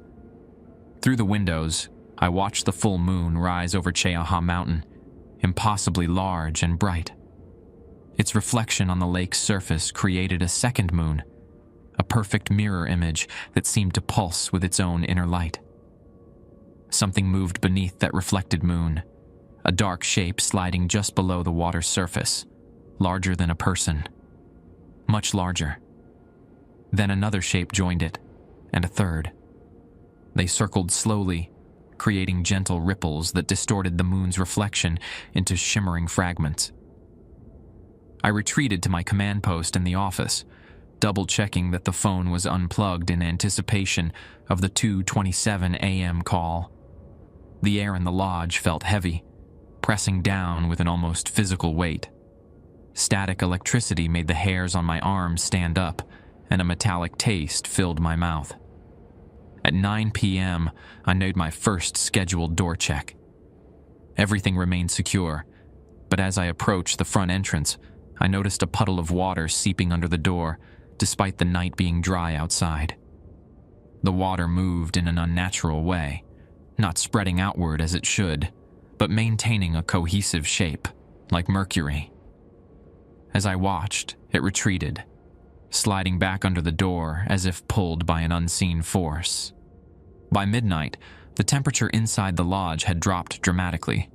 Through the windows, I watched the full moon rise over Cheaha Mountain, impossibly large and bright. Its reflection on the lake's surface created a second moon, a perfect mirror image that seemed to pulse with its own inner light. Something moved beneath that reflected moon, a dark shape sliding just below the water's surface, larger than a person. Much larger. Then another shape joined it, and a third. They circled slowly, creating gentle ripples that distorted the moon's reflection into shimmering fragments. I retreated to my command post in the office, double-checking that the phone was unplugged in anticipation of the 2:27 a.m. call. The air in the lodge felt heavy, pressing down with an almost physical weight. Static electricity made the hairs on my arms stand up, and a metallic taste filled my mouth. At 9 p.m., I made my first scheduled door check. Everything remained secure, but as I approached the front entrance, I noticed a puddle of water seeping under the door, despite the night being dry outside. The water moved in an unnatural way, not spreading outward as it should, but maintaining a cohesive shape, like mercury. As I watched, it retreated, sliding back under the door as if pulled by an unseen force. By midnight, the temperature inside the lodge had dropped dramatically.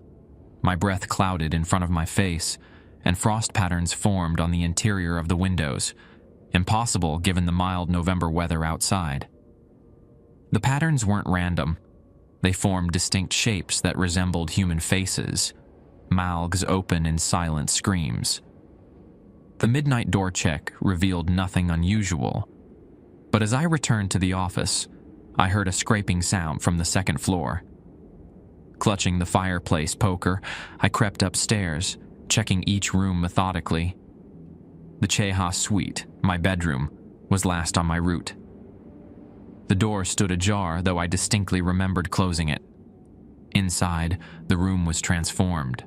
My breath clouded in front of my face, and frost patterns formed on the interior of the windows, impossible given the mild November weather outside. The patterns weren't random. They formed distinct shapes that resembled human faces, mouths open in silent screams. The midnight door check revealed nothing unusual, but as I returned to the office, I heard a scraping sound from the second floor. Clutching the fireplace poker, I crept upstairs, checking each room methodically. The Cheaha suite, my bedroom, was last on my route. The door stood ajar, though I distinctly remembered closing it. Inside, the room was transformed.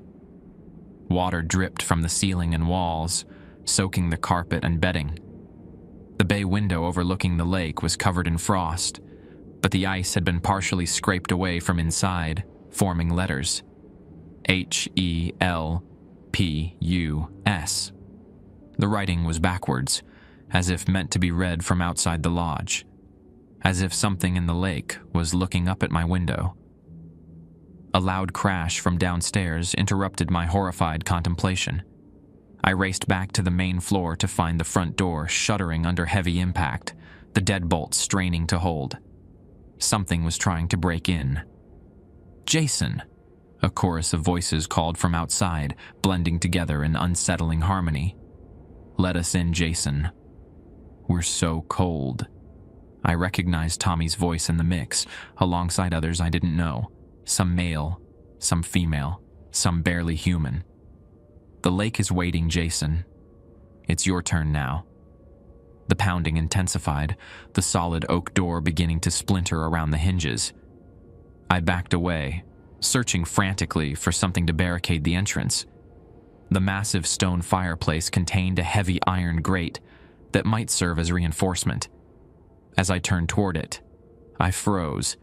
Water dripped from the ceiling and walls, soaking the carpet and bedding. The bay window overlooking the lake was covered in frost, but the ice had been partially scraped away from inside, forming letters. HELPUS. The writing was backwards, as if meant to be read from outside the lodge, as if something in the lake was looking up at my window, A loud crash from downstairs interrupted my horrified contemplation. I raced back to the main floor to find the front door shuddering under heavy impact, the deadbolt straining to hold. Something was trying to break in. "Jason!" A chorus of voices called from outside, blending together in unsettling harmony. "Let us in, Jason. We're so cold." I recognized Tommy's voice in the mix, alongside others I didn't know. Some male, some female, some barely human. "The lake is waiting, Jason. It's your turn now." The pounding intensified, the solid oak door beginning to splinter around the hinges. I backed away, searching frantically for something to barricade the entrance. The massive stone fireplace contained a heavy iron grate that might serve as reinforcement. As I turned toward it, I froze.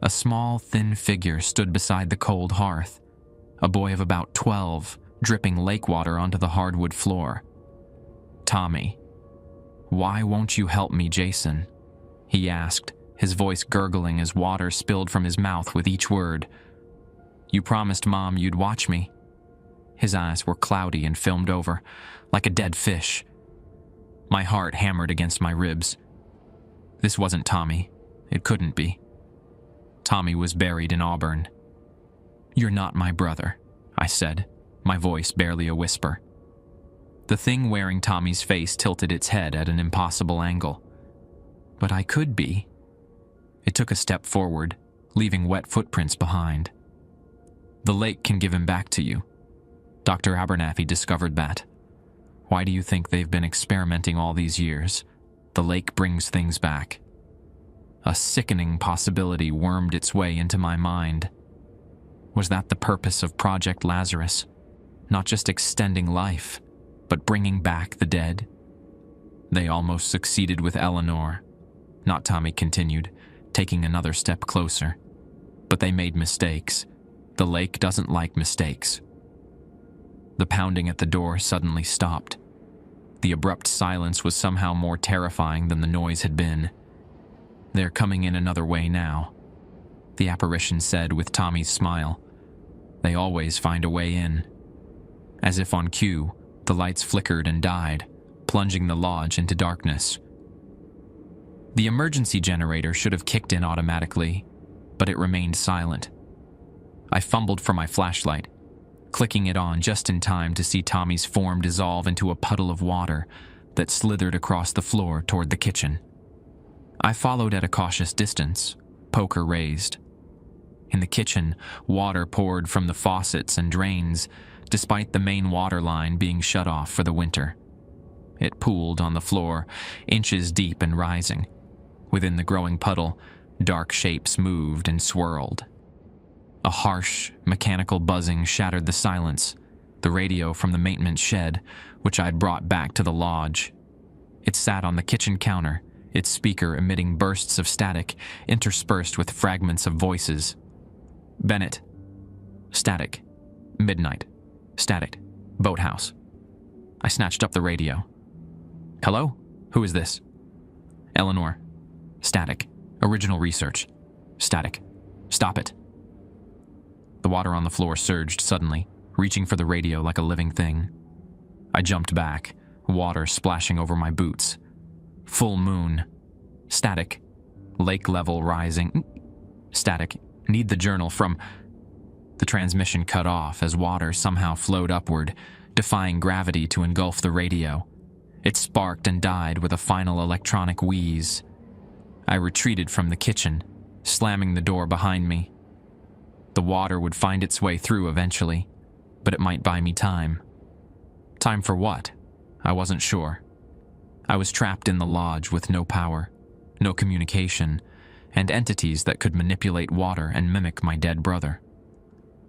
A small, thin figure stood beside the cold hearth, a boy of about 12, dripping lake water onto the hardwood floor. "Tommy, why won't you help me, Jason?" he asked, his voice gurgling as water spilled from his mouth with each word. "You promised Mom you'd watch me." His eyes were cloudy and filmed over, like a dead fish. My heart hammered against my ribs. This wasn't Tommy. It couldn't be. Tommy was buried in Auburn. "You're not my brother," I said, my voice barely a whisper. The thing wearing Tommy's face tilted its head at an impossible angle. "But I could be." It took a step forward, leaving wet footprints behind. "The lake can give him back to you. Dr. Abernathy discovered that. Why do you think they've been experimenting all these years? The lake brings things back." A sickening possibility wormed its way into my mind. Was that the purpose of Project Lazarus? Not just extending life, but bringing back the dead? "They almost succeeded with Eleanor," Not Tommy continued, taking another step closer. "But they made mistakes. The lake doesn't like mistakes." The pounding at the door suddenly stopped. The abrupt silence was somehow more terrifying than the noise had been. "They're coming in another way now," the apparition said with Tommy's smile. "They always find a way in." As if on cue, the lights flickered and died, plunging the lodge into darkness. The emergency generator should have kicked in automatically, but it remained silent. I fumbled for my flashlight, clicking it on just in time to see Tommy's form dissolve into a puddle of water that slithered across the floor toward the kitchen. I followed at a cautious distance, poker raised. In the kitchen, water poured from the faucets and drains, despite the main water line being shut off for the winter. It pooled on the floor, inches deep and rising. Within the growing puddle, dark shapes moved and swirled. A harsh, mechanical buzzing shattered the silence, the radio from the maintenance shed, which I'd brought back to the lodge. It sat on the kitchen counter, its speaker emitting bursts of static, interspersed with fragments of voices. "Bennett. Static. Midnight. Static. Boathouse." I snatched up the radio. "Hello? Who is this?" "Eleanor. Static. Original research. Static. Stop it." The water on the floor surged suddenly, reaching for the radio like a living thing. I jumped back, water splashing over my boots. Full moon. Static. Lake level rising. Static. Need the journal from... The transmission cut off as water somehow flowed upward, defying gravity to engulf the radio. It sparked and died with a final electronic wheeze. I retreated from the kitchen, slamming the door behind me. The water would find its way through eventually, but it might buy me time. Time for what? I wasn't sure. I was trapped in the lodge with no power, no communication, and entities that could manipulate water and mimic my dead brother.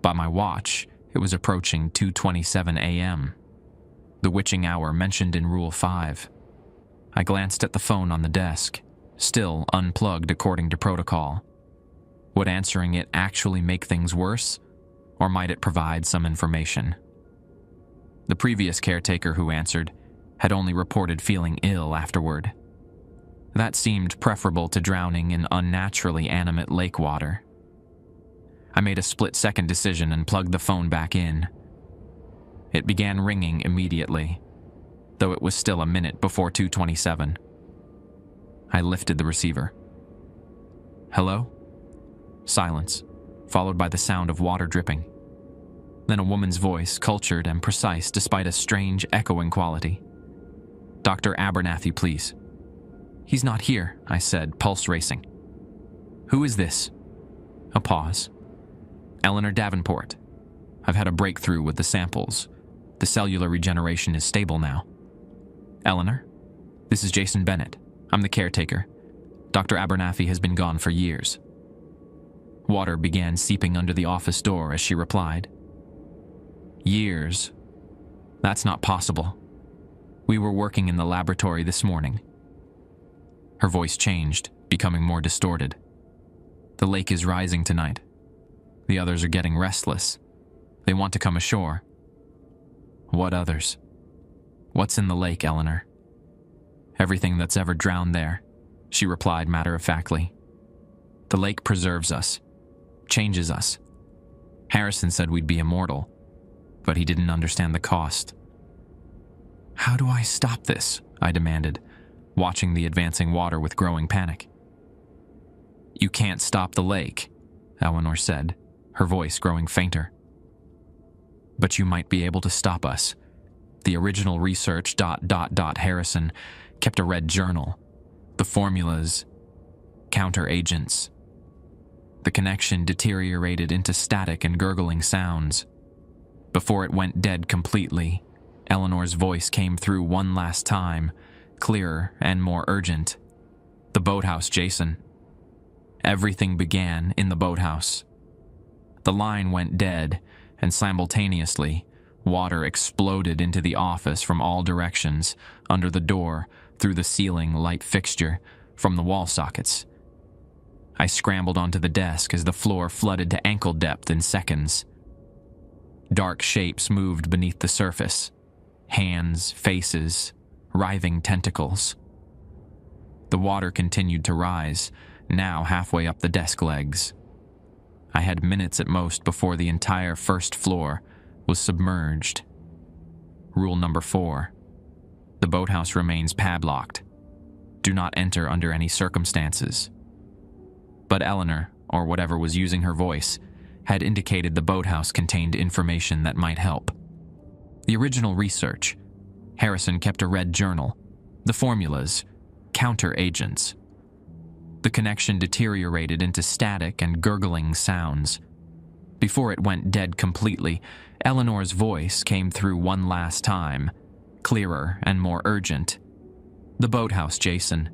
By my watch, it was approaching 2:27 a.m., the witching hour mentioned in Rule 5. I glanced at the phone on the desk, still unplugged according to protocol. Would answering it actually make things worse, or might it provide some information? The previous caretaker who answered had only reported feeling ill afterward. That seemed preferable to drowning in unnaturally animate lake water. I made a split-second decision and plugged the phone back in. It began ringing immediately, though it was still a minute before 2:27. I lifted the receiver. Hello? Silence, followed by the sound of water dripping. Then a woman's voice, cultured and precise despite a strange echoing quality. Dr. Abernathy, please. He's not here, I said, pulse racing. Who is this? A pause. Eleanor Davenport. I've had a breakthrough with the samples. The cellular regeneration is stable now. Eleanor? This is Jason Bennett. I'm the caretaker. Dr. Abernathy has been gone for years. Water began seeping under the office door as she replied. Years? That's not possible. We were working in the laboratory this morning. Her voice changed, becoming more distorted. The lake is rising tonight. The others are getting restless. They want to come ashore. What others? What's in the lake, Eleanor? Everything that's ever drowned there, she replied matter-of-factly. The lake preserves us, changes us. Harrison said we'd be immortal, but he didn't understand the cost. How do I stop this? I demanded, watching the advancing water with growing panic. You can't stop the lake, Eleanor said, her voice growing fainter. But you might be able to stop us. The original research ... Harrison kept a red journal. The formulas, counteragents. The connection deteriorated into static and gurgling sounds. Before it went dead completely, Eleanor's voice came through one last time, clearer and more urgent. The boathouse, Jason. Everything began in the boathouse. The line went dead, and simultaneously, water exploded into the office from all directions, under the door, through the ceiling light fixture, from the wall sockets. I scrambled onto the desk as the floor flooded to ankle depth in seconds. Dark shapes moved beneath the surface. Hands, faces, writhing tentacles. The water continued to rise, now halfway up the desk legs. I had minutes at most before the entire first floor was submerged. Rule number 4. The boathouse remains padlocked. Do not enter under any circumstances. But Eleanor, or whatever was using her voice, had indicated the boathouse contained information that might help. The original research. Harrison kept a red journal. The formulas. Counteragents. The connection deteriorated into static and gurgling sounds. Before it went dead completely, Eleanor's voice came through one last time, clearer and more urgent. The boathouse, Jason.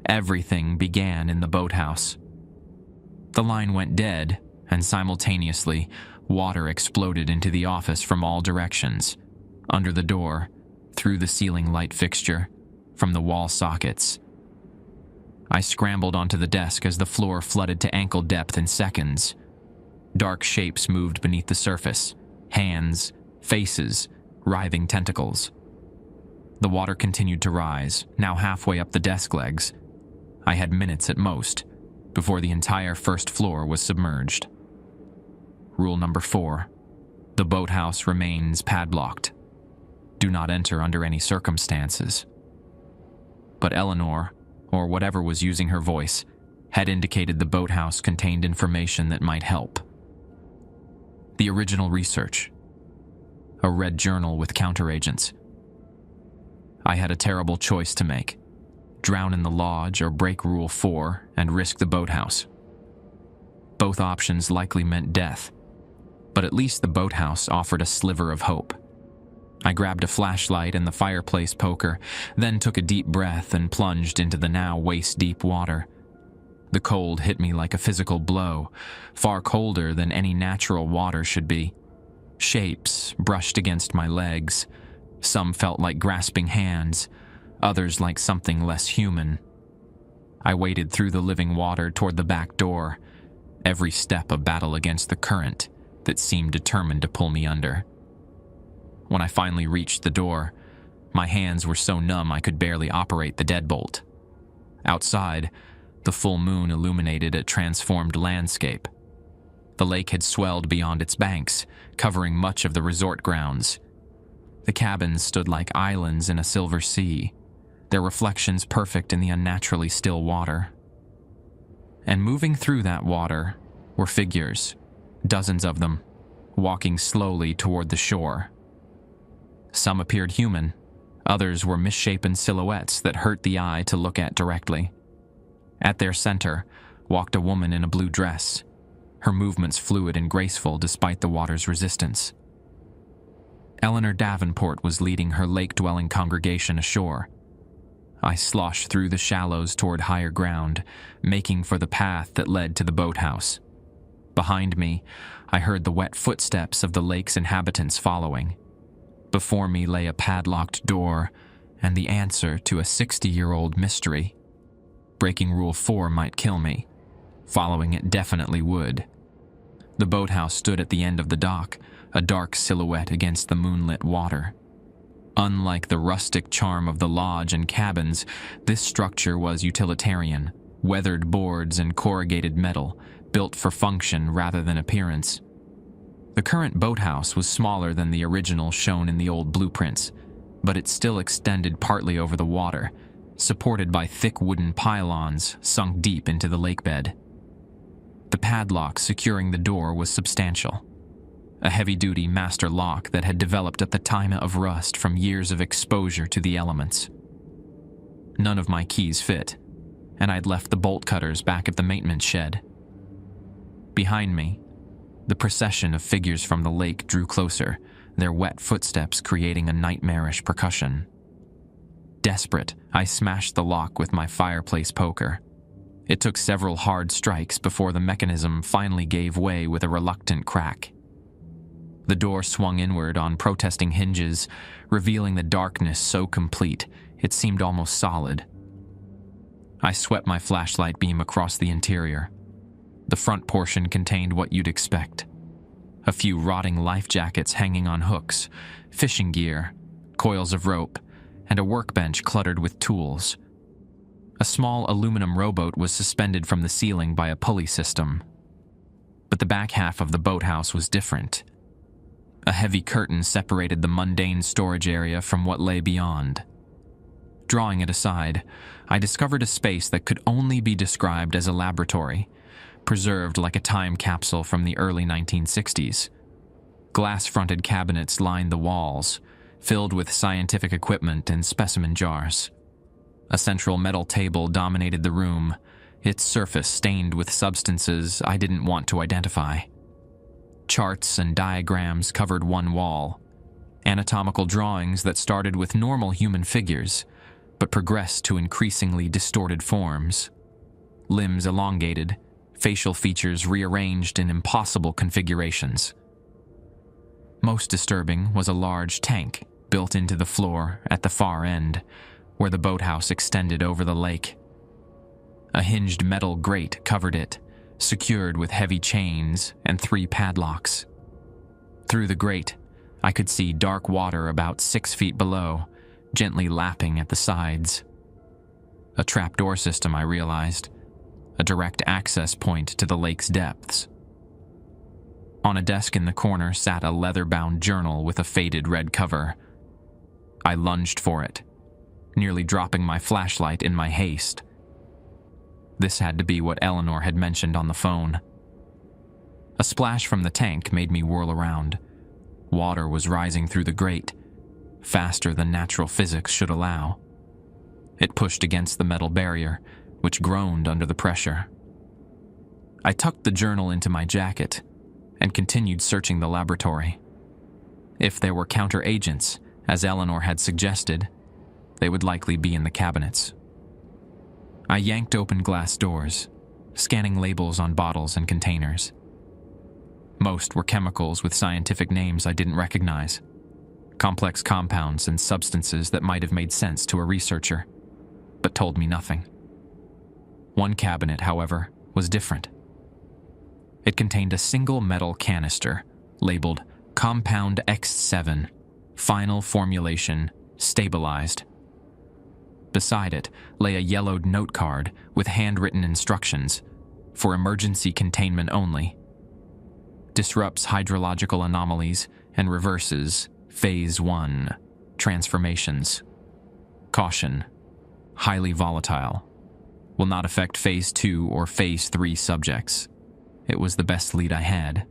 Everything began in the boathouse. The line went dead, and simultaneously, water exploded into the office from all directions, under the door, through the ceiling light fixture, from the wall sockets. I scrambled onto the desk as the floor flooded to ankle depth in seconds. Dark shapes moved beneath the surface. Hands, faces, writhing tentacles. The water continued to rise, now halfway up the desk legs. I had minutes at most, before the entire first floor was submerged. Rule number 4. The boathouse remains padlocked. Do not enter under any circumstances. But Eleanor, or whatever was using her voice, had indicated the boathouse contained information that might help. The original research. A red journal with counteragents. I had a terrible choice to make. Drown in the lodge or break Rule 4 and risk the boathouse. Both options likely meant death, but at least the boathouse offered a sliver of hope. I grabbed a flashlight and the fireplace poker, then took a deep breath and plunged into the now waist-deep water. The cold hit me like a physical blow, far colder than any natural water should be. Shapes brushed against my legs. Some felt like grasping hands, others like something less human. I waded through the living water toward the back door, every step a battle against the current that seemed determined to pull me under. When I finally reached the door, my hands were so numb I could barely operate the deadbolt. Outside, the full moon illuminated a transformed landscape. The lake had swelled beyond its banks, covering much of the resort grounds. The cabins stood like islands in a silver sea, their reflections perfect in the unnaturally still water. And moving through that water were figures, dozens of them, walking slowly toward the shore. Some appeared human, others were misshapen silhouettes that hurt the eye to look at directly. At their center walked a woman in a blue dress, her movements fluid and graceful despite the water's resistance. Eleanor Davenport was leading her lake-dwelling congregation ashore. I sloshed through the shallows toward higher ground, making for the path that led to the boathouse. Behind me, I heard the wet footsteps of the lake's inhabitants following. Before me lay a padlocked door and the answer to a 60-year-old mystery. Breaking Rule 4 might kill me. Following it definitely would. The boathouse stood at the end of the dock, a dark silhouette against the moonlit water. Unlike the rustic charm of the lodge and cabins, this structure was utilitarian, weathered boards and corrugated metal, built for function rather than appearance. The current boathouse was smaller than the original shown in the old blueprints, but it still extended partly over the water, supported by thick wooden pylons sunk deep into the lakebed. The padlock securing the door was substantial. A heavy-duty master lock that had developed at the time of rust from years of exposure to the elements. None of my keys fit, and I'd left the bolt cutters back at the maintenance shed. Behind me, the procession of figures from the lake drew closer, their wet footsteps creating a nightmarish percussion. Desperate, I smashed the lock with my fireplace poker. It took several hard strikes before the mechanism finally gave way with a reluctant crack. The door swung inward on protesting hinges, revealing the darkness so complete it seemed almost solid. I swept my flashlight beam across the interior. The front portion contained what you'd expect. A few rotting life jackets hanging on hooks, fishing gear, coils of rope, and a workbench cluttered with tools. A small aluminum rowboat was suspended from the ceiling by a pulley system. But the back half of the boathouse was different. A heavy curtain separated the mundane storage area from what lay beyond. Drawing it aside, I discovered a space that could only be described as a laboratory, preserved like a time capsule from the early 1960s. Glass-fronted cabinets lined the walls, filled with scientific equipment and specimen jars. A central metal table dominated the room, its surface stained with substances I didn't want to identify. Charts and diagrams covered one wall, anatomical drawings that started with normal human figures, but progressed to increasingly distorted forms. Limbs elongated, facial features rearranged in impossible configurations. Most disturbing was a large tank built into the floor at the far end, where the boathouse extended over the lake. A hinged metal grate covered it, secured with heavy chains and 3 padlocks. Through the grate, I could see dark water about 6 feet below, gently lapping at the sides. A trapdoor system, I realized, a direct access point to the lake's depths. On a desk in the corner sat a leather-bound journal with a faded red cover. I lunged for it, nearly dropping my flashlight in my haste. This had to be what Eleanor had mentioned on the phone. A splash from the tank made me whirl around. Water was rising through the grate, faster than natural physics should allow. It pushed against the metal barrier, which groaned under the pressure. I tucked the journal into my jacket and continued searching the laboratory. If there were counter-agents, as Eleanor had suggested, they would likely be in the cabinets. I yanked open glass doors, scanning labels on bottles and containers. Most were chemicals with scientific names I didn't recognize, complex compounds and substances that might have made sense to a researcher, but told me nothing. One cabinet, however, was different. It contained a single metal canister labeled Compound X7, Final Formulation, Stabilized. Beside it lay a yellowed note card with handwritten instructions, for emergency containment only. disrupts hydrological anomalies, and reverses Phase 1 transformations. Caution: highly volatile. Will not affect Phase 2 or Phase 3 subjects. It was the best lead I had.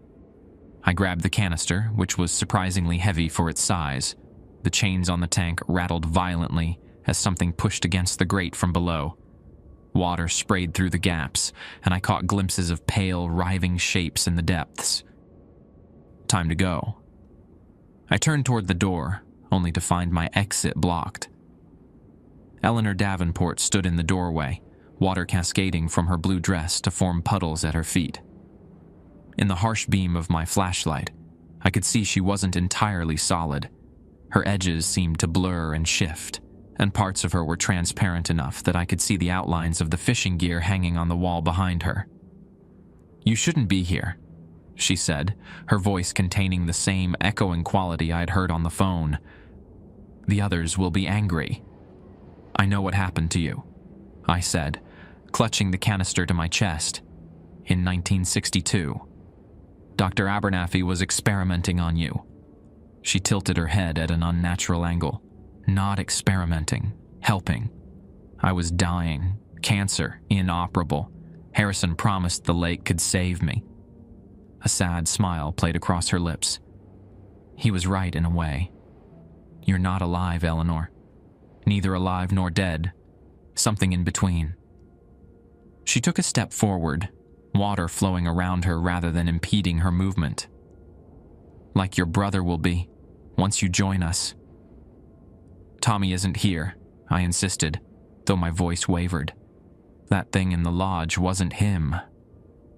I grabbed the canister, which was surprisingly heavy for its size. The chains on the tank rattled violently as something pushed against the grate from below. Water sprayed through the gaps, and I caught glimpses of pale, writhing shapes in the depths. Time to go. I turned toward the door, only to find my exit blocked. Eleanor Davenport stood in the doorway, water cascading from her blue dress to form puddles at her feet. In the harsh beam of my flashlight, I could see she wasn't entirely solid. Her edges seemed to blur and shift, and parts of her were transparent enough that I could see the outlines of the fishing gear hanging on the wall behind her. "You shouldn't be here," she said, her voice containing the same echoing quality I'd heard on the phone. "The others will be angry." "I know what happened to you," I said, clutching the canister to my chest. "In 1962. Dr. Abernathy was experimenting on you." She tilted her head at an unnatural angle. "Not experimenting, helping. I was dying, cancer, inoperable. Harrison promised the lake could save me." A sad smile played across her lips. "He was right in a way. You're not alive, Eleanor. Neither alive nor dead. Something in between." She took a step forward, water flowing around her rather than impeding her movement. "Like your brother will be, once you join us." "Tommy isn't here," I insisted, though my voice wavered. "That thing in the lodge wasn't him."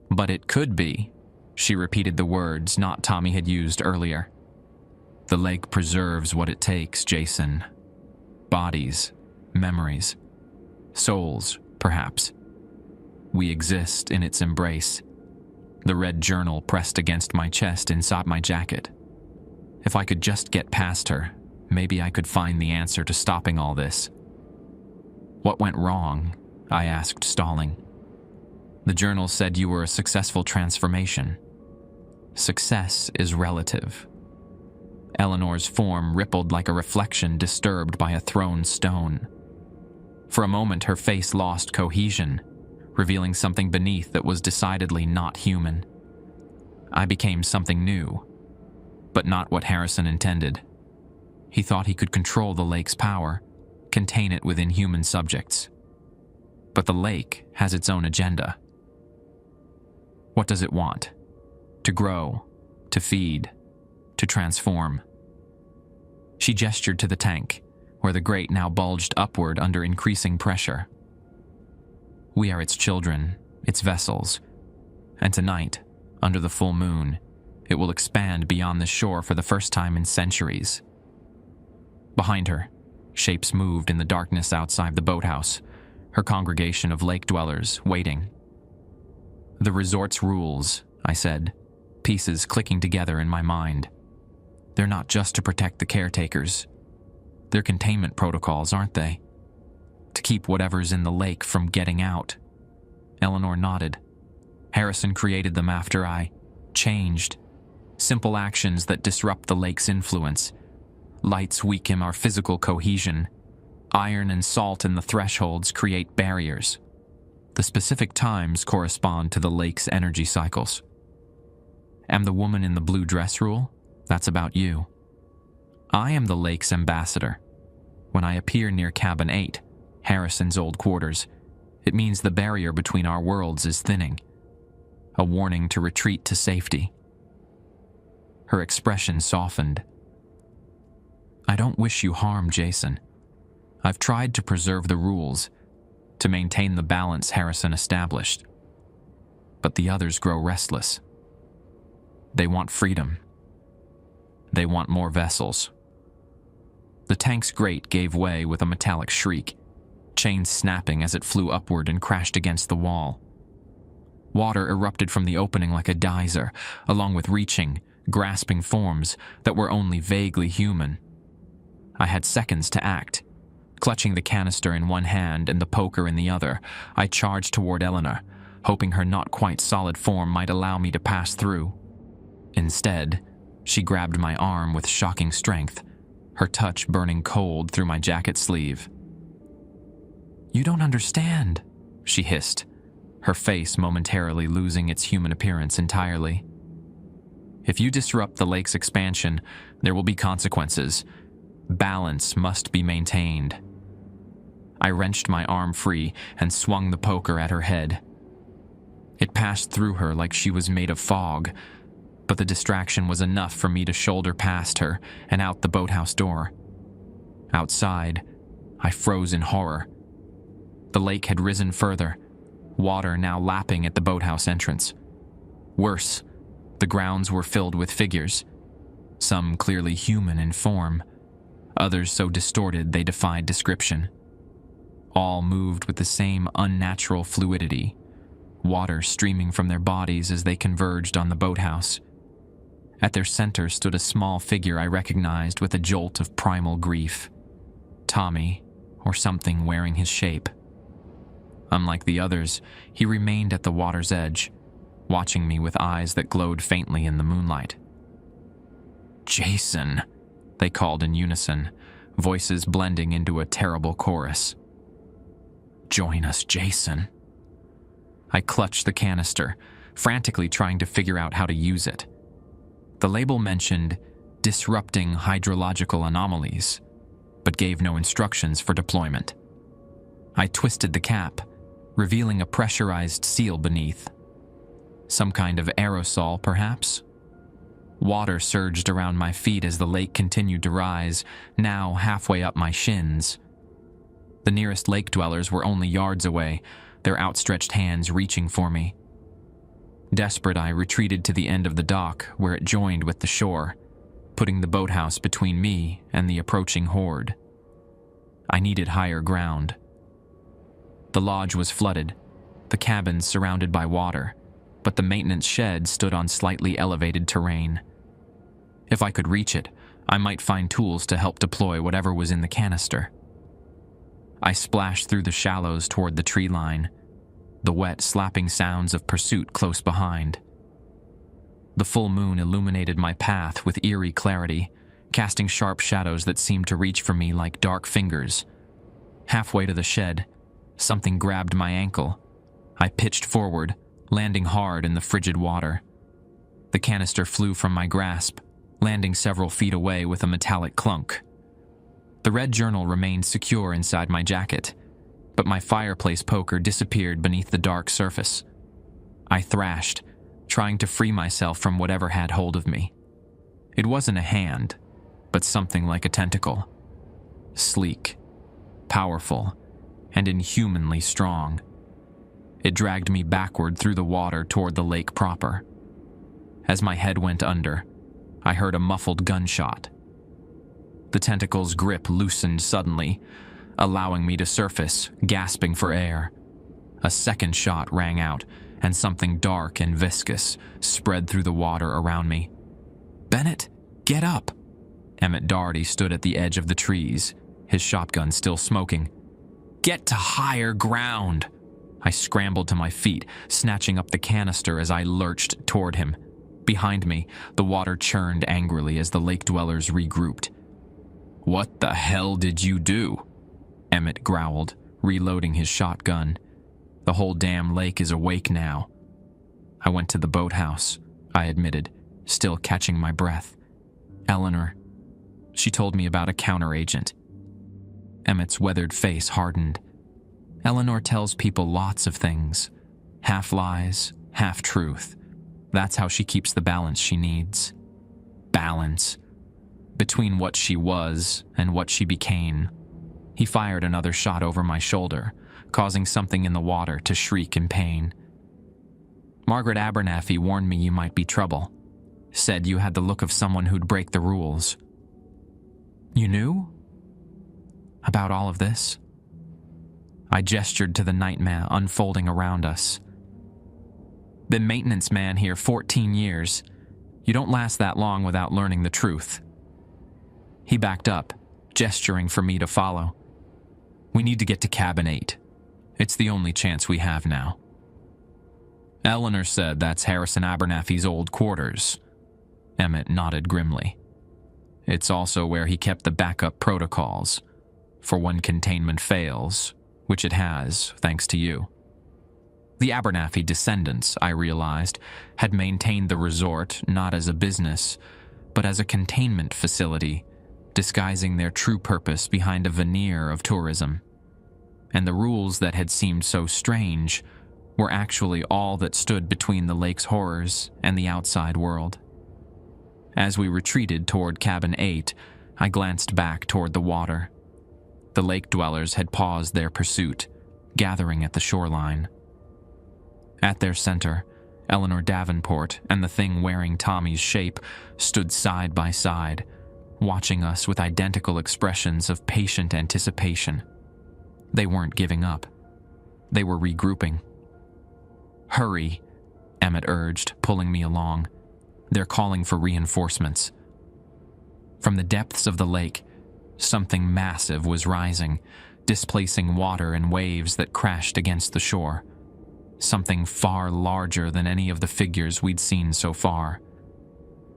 "But it could be," she repeated the words not Tommy had used earlier. "The lake preserves what it takes, Jason. Bodies, memories, souls, perhaps. We exist in its embrace." The red journal pressed against my chest inside my jacket. If I could just get past her, maybe I could find the answer to stopping all this. "What went wrong?" I asked, stalling. "The journal said you were a successful transformation." "Success is relative." Eleanor's form rippled like a reflection disturbed by a thrown stone. For a moment, her face lost cohesion, revealing something beneath that was decidedly not human. I became something new, but not what Harrison intended. He thought he could control the lake's power, contain it within human subjects. But the lake has its own agenda. What does it want? To grow, to feed, to transform. She gestured to the tank, where the grate now bulged upward under increasing pressure. "We are its children, its vessels, and tonight, under the full moon, it will expand beyond the shore for the first time in centuries." Behind her, shapes moved in the darkness outside the boathouse, her congregation of lake dwellers waiting. "The resort's rules," I said, pieces clicking together in my mind. "They're not just to protect the caretakers. They're containment protocols, aren't they? To keep whatever's in the lake from getting out." Eleanor nodded. "Harrison created them after I changed. Simple actions that disrupt the lake's influence. Lights weaken our physical cohesion. Iron and salt in the thresholds create barriers. The specific times correspond to the lake's energy cycles. Am the woman in the blue dress rule? That's about you. I am the lake's ambassador. When I appear near Cabin 8, Harrison's old quarters, it means the barrier between our worlds is thinning. A warning to retreat to safety." Her expression softened. "I don't wish you harm, Jason. I've tried to preserve the rules, to maintain the balance Harrison established. But the others grow restless. They want freedom. They want more vessels." The tank's grate gave way with a metallic shriek, chains snapping as it flew upward and crashed against the wall. Water erupted from the opening like a geyser, along with reaching, grasping forms that were only vaguely human. I had seconds to act. Clutching the canister in one hand and the poker in the other, I charged toward Eleanor, hoping her not quite solid form might allow me to pass through. Instead, she grabbed my arm with shocking strength, her touch burning cold through my jacket sleeve. "You don't understand," she hissed, her face momentarily losing its human appearance entirely. "If you disrupt the lake's expansion, there will be consequences. Balance must be maintained." I wrenched my arm free and swung the poker at her head. It passed through her like she was made of fog, but the distraction was enough for me to shoulder past her and out the boathouse door. Outside, I froze in horror. The lake had risen further, water now lapping at the boathouse entrance. Worse, the grounds were filled with figures, some clearly human in form, others so distorted they defied description. All moved with the same unnatural fluidity, water streaming from their bodies as they converged on the boathouse. At their center stood a small figure I recognized with a jolt of primal grief. Tommy, or something wearing his shape. Unlike the others, he remained at the water's edge, watching me with eyes that glowed faintly in the moonlight. "Jason," they called in unison, voices blending into a terrible chorus. "Join us, Jason." I clutched the canister, frantically trying to figure out how to use it. The label mentioned disrupting hydrological anomalies, but gave no instructions for deployment. I twisted the cap, revealing a pressurized seal beneath. Some kind of aerosol, perhaps? Water surged around my feet as the lake continued to rise, now halfway up my shins. The nearest lake dwellers were only yards away, their outstretched hands reaching for me. Desperate, I retreated to the end of the dock where it joined with the shore, putting the boathouse between me and the approaching horde. I needed higher ground. The lodge was flooded, the cabins surrounded by water, but the maintenance shed stood on slightly elevated terrain. If I could reach it, I might find tools to help deploy whatever was in the canister. I splashed through the shallows toward the tree line, the wet, slapping sounds of pursuit close behind. The full moon illuminated my path with eerie clarity, casting sharp shadows that seemed to reach for me like dark fingers. Halfway to the shed, something grabbed my ankle. I pitched forward, landing hard in the frigid water. The canister flew from my grasp, landing several feet away with a metallic clunk. The red journal remained secure inside my jacket, but my fireplace poker disappeared beneath the dark surface. I thrashed, trying to free myself from whatever had hold of me. It wasn't a hand, but something like a tentacle. Sleek, powerful, and inhumanly strong. It dragged me backward through the water toward the lake proper. As my head went under, I heard a muffled gunshot. The tentacle's grip loosened suddenly, allowing me to surface, gasping for air. A second shot rang out, and something dark and viscous spread through the water around me. "Bennett, get up!" Emmett Doherty stood at the edge of the trees, his shotgun still smoking. "Get to higher ground!" I scrambled to my feet, snatching up the canister as I lurched toward him. Behind me, the water churned angrily as the lake dwellers regrouped. "What the hell did you do?" Emmett growled, reloading his shotgun. "The whole damn lake is awake now." I went to the boathouse, I admitted, still catching my breath. "Eleanor. She told me about a counteragent." Emmett's weathered face hardened. "Eleanor tells people lots of things. Half lies, half truth. That's how she keeps the balance she needs." Balance. Between what she was and what she became. He fired another shot over my shoulder, causing something in the water to shriek in pain. "Margaret Abernathy warned me you might be trouble. Said you had the look of someone who'd break the rules." "You knew? About all of this?" I gestured to the nightmare unfolding around us. "Been maintenance man here 14 years. You don't last that long without learning the truth." He backed up, gesturing for me to follow. "We need to get to cabin 8. It's the only chance we have now." "Eleanor said that's Harrison Abernathy's old quarters," Emmett nodded grimly. It's also where he kept the backup protocols, for when containment fails, which it has, thanks to you. The Abernathy descendants, I realized, had maintained the resort not as a business, but as a containment facility, disguising their true purpose behind a veneer of tourism. And the rules that had seemed so strange were actually all that stood between the lake's horrors and the outside world. As we retreated toward Cabin 8, I glanced back toward the water. The lake dwellers had paused their pursuit, gathering at the shoreline. At their center, Eleanor Davenport and the thing wearing Tommy's shape stood side by side, watching us with identical expressions of patient anticipation. They weren't giving up. They were regrouping. "Hurry," Emmett urged, pulling me along. "They're calling for reinforcements." From the depths of the lake, something massive was rising, displacing water in waves that crashed against the shore. Something far larger than any of the figures we'd seen so far.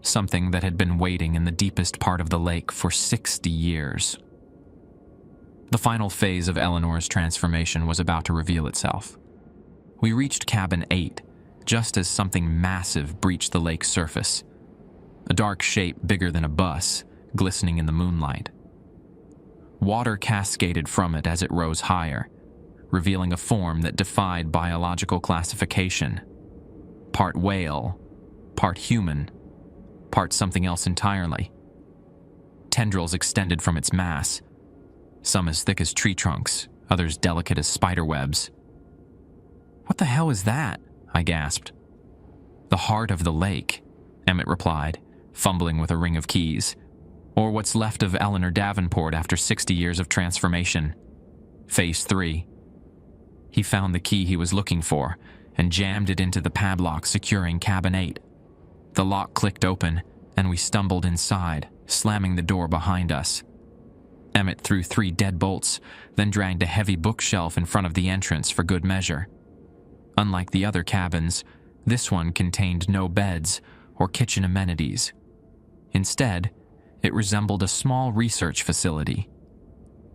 Something that had been waiting in the deepest part of the lake for 60 years. The final phase of Eleanor's transformation was about to reveal itself. We reached Cabin 8, just as something massive breached the lake's surface. A dark shape bigger than a bus, glistening in the moonlight. Water cascaded from it as it rose higher, revealing a form that defied biological classification. Part whale, part human, part something else entirely. Tendrils extended from its mass, some as thick as tree trunks, others delicate as spider webs. "What the hell is that?" I gasped. "The heart of the lake," Emmett replied, fumbling with a ring of keys. "Or what's left of Eleanor Davenport after 60 years of transformation. Phase 3. He found the key he was looking for and jammed it into the padlock securing Cabin 8. The lock clicked open, and we stumbled inside, slamming the door behind us. Emmett threw 3 deadbolts, then dragged a heavy bookshelf in front of the entrance for good measure. Unlike the other cabins, this one contained no beds or kitchen amenities. Instead, it resembled a small research facility.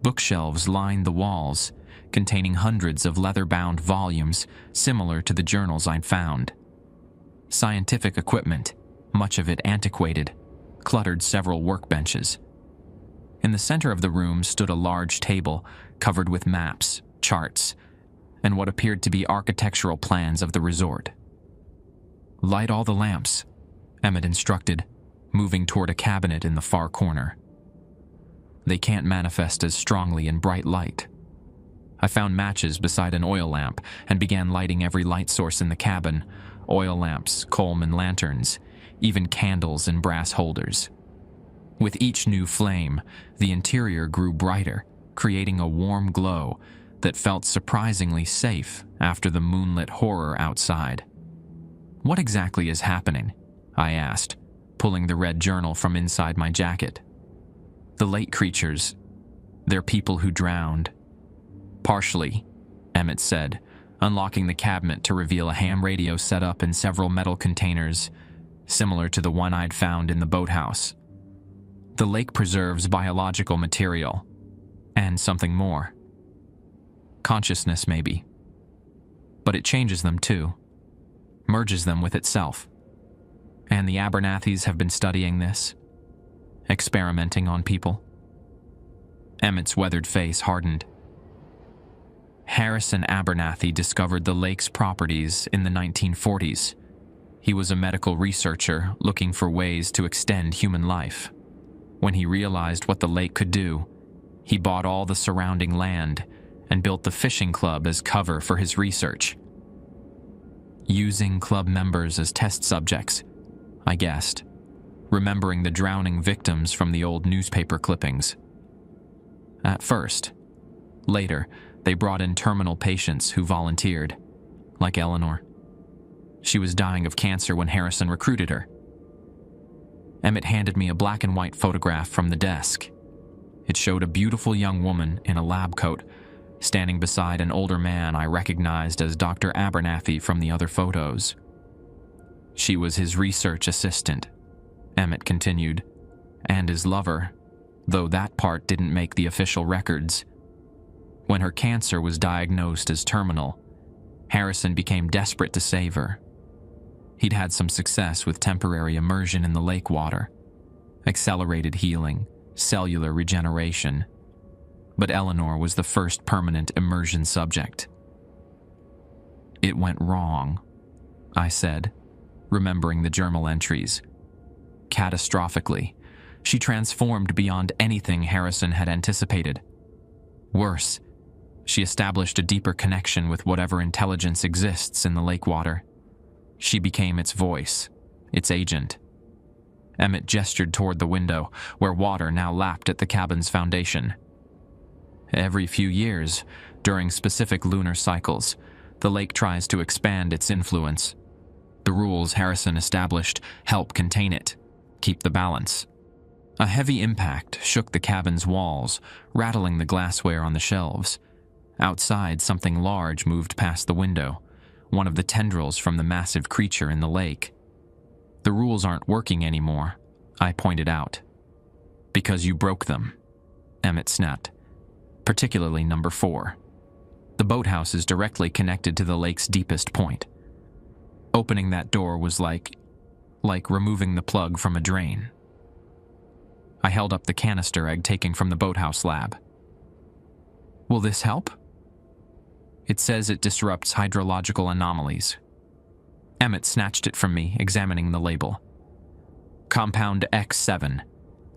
Bookshelves lined the walls, containing hundreds of leather-bound volumes similar to the journals I'd found. Scientific equipment, much of it antiquated, cluttered several workbenches. In the center of the room stood a large table covered with maps, charts, and what appeared to be architectural plans of the resort. "Light all the lamps," Emmett instructed, moving toward a cabinet in the far corner. "They can't manifest as strongly in bright light." I found matches beside an oil lamp and began lighting every light source in the cabin: oil lamps, Coleman lanterns, even candles in brass holders. With each new flame, the interior grew brighter, creating a warm glow that felt surprisingly safe after the moonlit horror outside. "What exactly is happening?" I asked, pulling the red journal from inside my jacket. "The lake creatures, they're people who drowned." "Partially," Emmett said, unlocking the cabinet to reveal a ham radio set up in several metal containers, similar to the one I'd found in the boathouse. "The lake preserves biological material, and something more. Consciousness, maybe. But it changes them too, merges them with itself. And the Abernathys have been studying this, experimenting on people." Emmett's weathered face hardened. "Harrison Abernathy discovered the lake's properties in the 1940s. He was a medical researcher looking for ways to extend human life. When he realized what the lake could do, he bought all the surrounding land and built the fishing club as cover for his research. Using club members as test subjects, I guessed, remembering the drowning victims from the old newspaper clippings. At first. Later, they brought in terminal patients who volunteered, like Eleanor. She was dying of cancer when Harrison recruited her." Emmett handed me a black and white photograph from the desk. It showed a beautiful young woman in a lab coat, standing beside an older man I recognized as Dr. Abernathy from the other photos. She was his research assistant, Emmett continued, and his lover, though that part didn't make the official records. When her cancer was diagnosed as terminal, Harrison became desperate to save her. He'd had some success with temporary immersion in the lake water, accelerated healing, cellular regeneration, but Eleanor was the first permanent immersion subject. It went wrong, I said, remembering the journal entries. Catastrophically, she transformed beyond anything Harrison had anticipated. Worse, she established a deeper connection with whatever intelligence exists in the lake water. She became its voice, its agent. Emmett gestured toward the window, where water now lapped at the cabin's foundation. Every few years, during specific lunar cycles, the lake tries to expand its influence. The rules Harrison established help contain it, keep the balance. A heavy impact shook the cabin's walls, rattling the glassware on the shelves. Outside, something large moved past the window, one of the tendrils from the massive creature in the lake. The rules aren't working anymore, I pointed out. Because you broke them, Emmett snapped. Particularly number 4. The boathouse is directly connected to the lake's deepest point. Opening that door was like removing the plug from a drain. I held up the canister I'd taken from the boathouse lab. Will this help? It says it disrupts hydrological anomalies. Emmett snatched it from me, examining the label. Compound X7.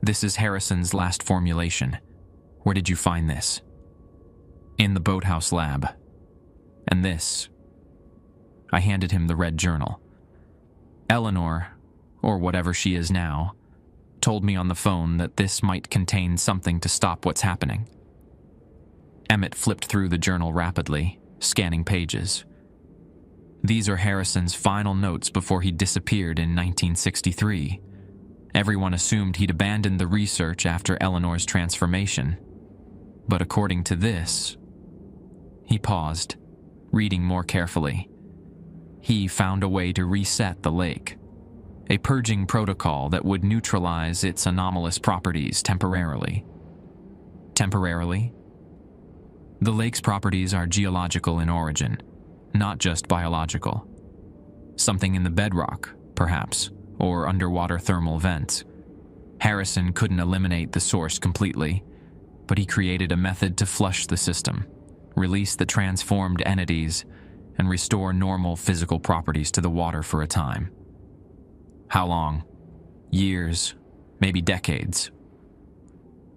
This is Harrison's last formulation. Where did you find this? In the boathouse lab. And this. I handed him the red journal. Eleanor, or whatever she is now, told me on the phone that this might contain something to stop what's happening. Emmett flipped through the journal rapidly, scanning pages. These are Harrison's final notes before he disappeared in 1963. Everyone assumed he'd abandoned the research after Eleanor's transformation. But according to this... He paused, reading more carefully. He found a way to reset the lake. A purging protocol that would neutralize its anomalous properties temporarily. Temporarily? The lake's properties are geological in origin, not just biological. Something in the bedrock, perhaps, or underwater thermal vents. Harrison couldn't eliminate the source completely, but he created a method to flush the system, release the transformed entities, and restore normal physical properties to the water for a time. How long? Years, maybe decades.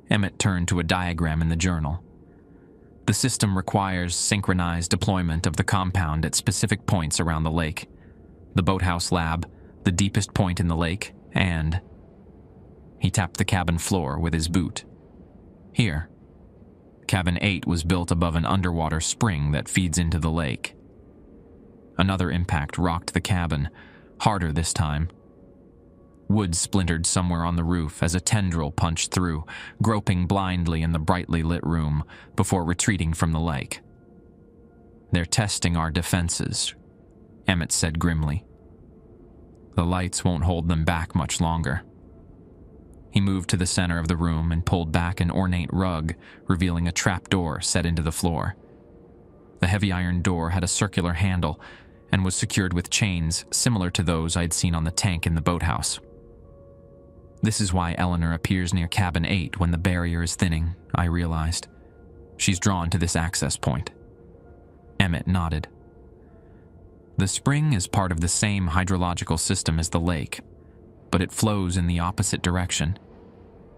Emmett turned to a diagram in the journal. The system requires synchronized deployment of the compound at specific points around the lake. The boathouse lab, the deepest point in the lake, and... He tapped the cabin floor with his boot. Here. Cabin 8 was built above an underwater spring that feeds into the lake. Another impact rocked the cabin, harder this time. Wood splintered somewhere on the roof as a tendril punched through, groping blindly in the brightly lit room before retreating from the lake. They're testing our defenses, Emmett said grimly. The lights won't hold them back much longer. He moved to the center of the room and pulled back an ornate rug, revealing a trapdoor set into the floor. The heavy iron door had a circular handle and was secured with chains similar to those I'd seen on the tank in the boathouse. This is why Eleanor appears near cabin 8 when the barrier is thinning, I realized. She's drawn to this access point. Emmett nodded. The spring is part of the same hydrological system as the lake, but it flows in the opposite direction,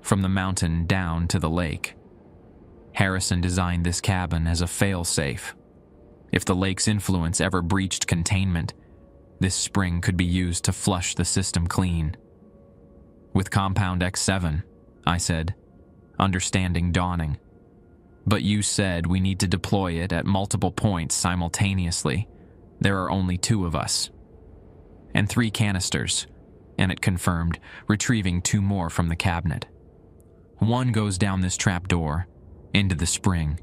from the mountain down to the lake. Harrison designed this cabin as a fail-safe. If the lake's influence ever breached containment, this spring could be used to flush the system clean. With Compound X7, I said, understanding dawning. But you said we need to deploy it at multiple points simultaneously. There are only 2 of us. And 3 canisters, Emmett confirmed, retrieving 2 more from the cabinet. One goes down this trapdoor, into the spring.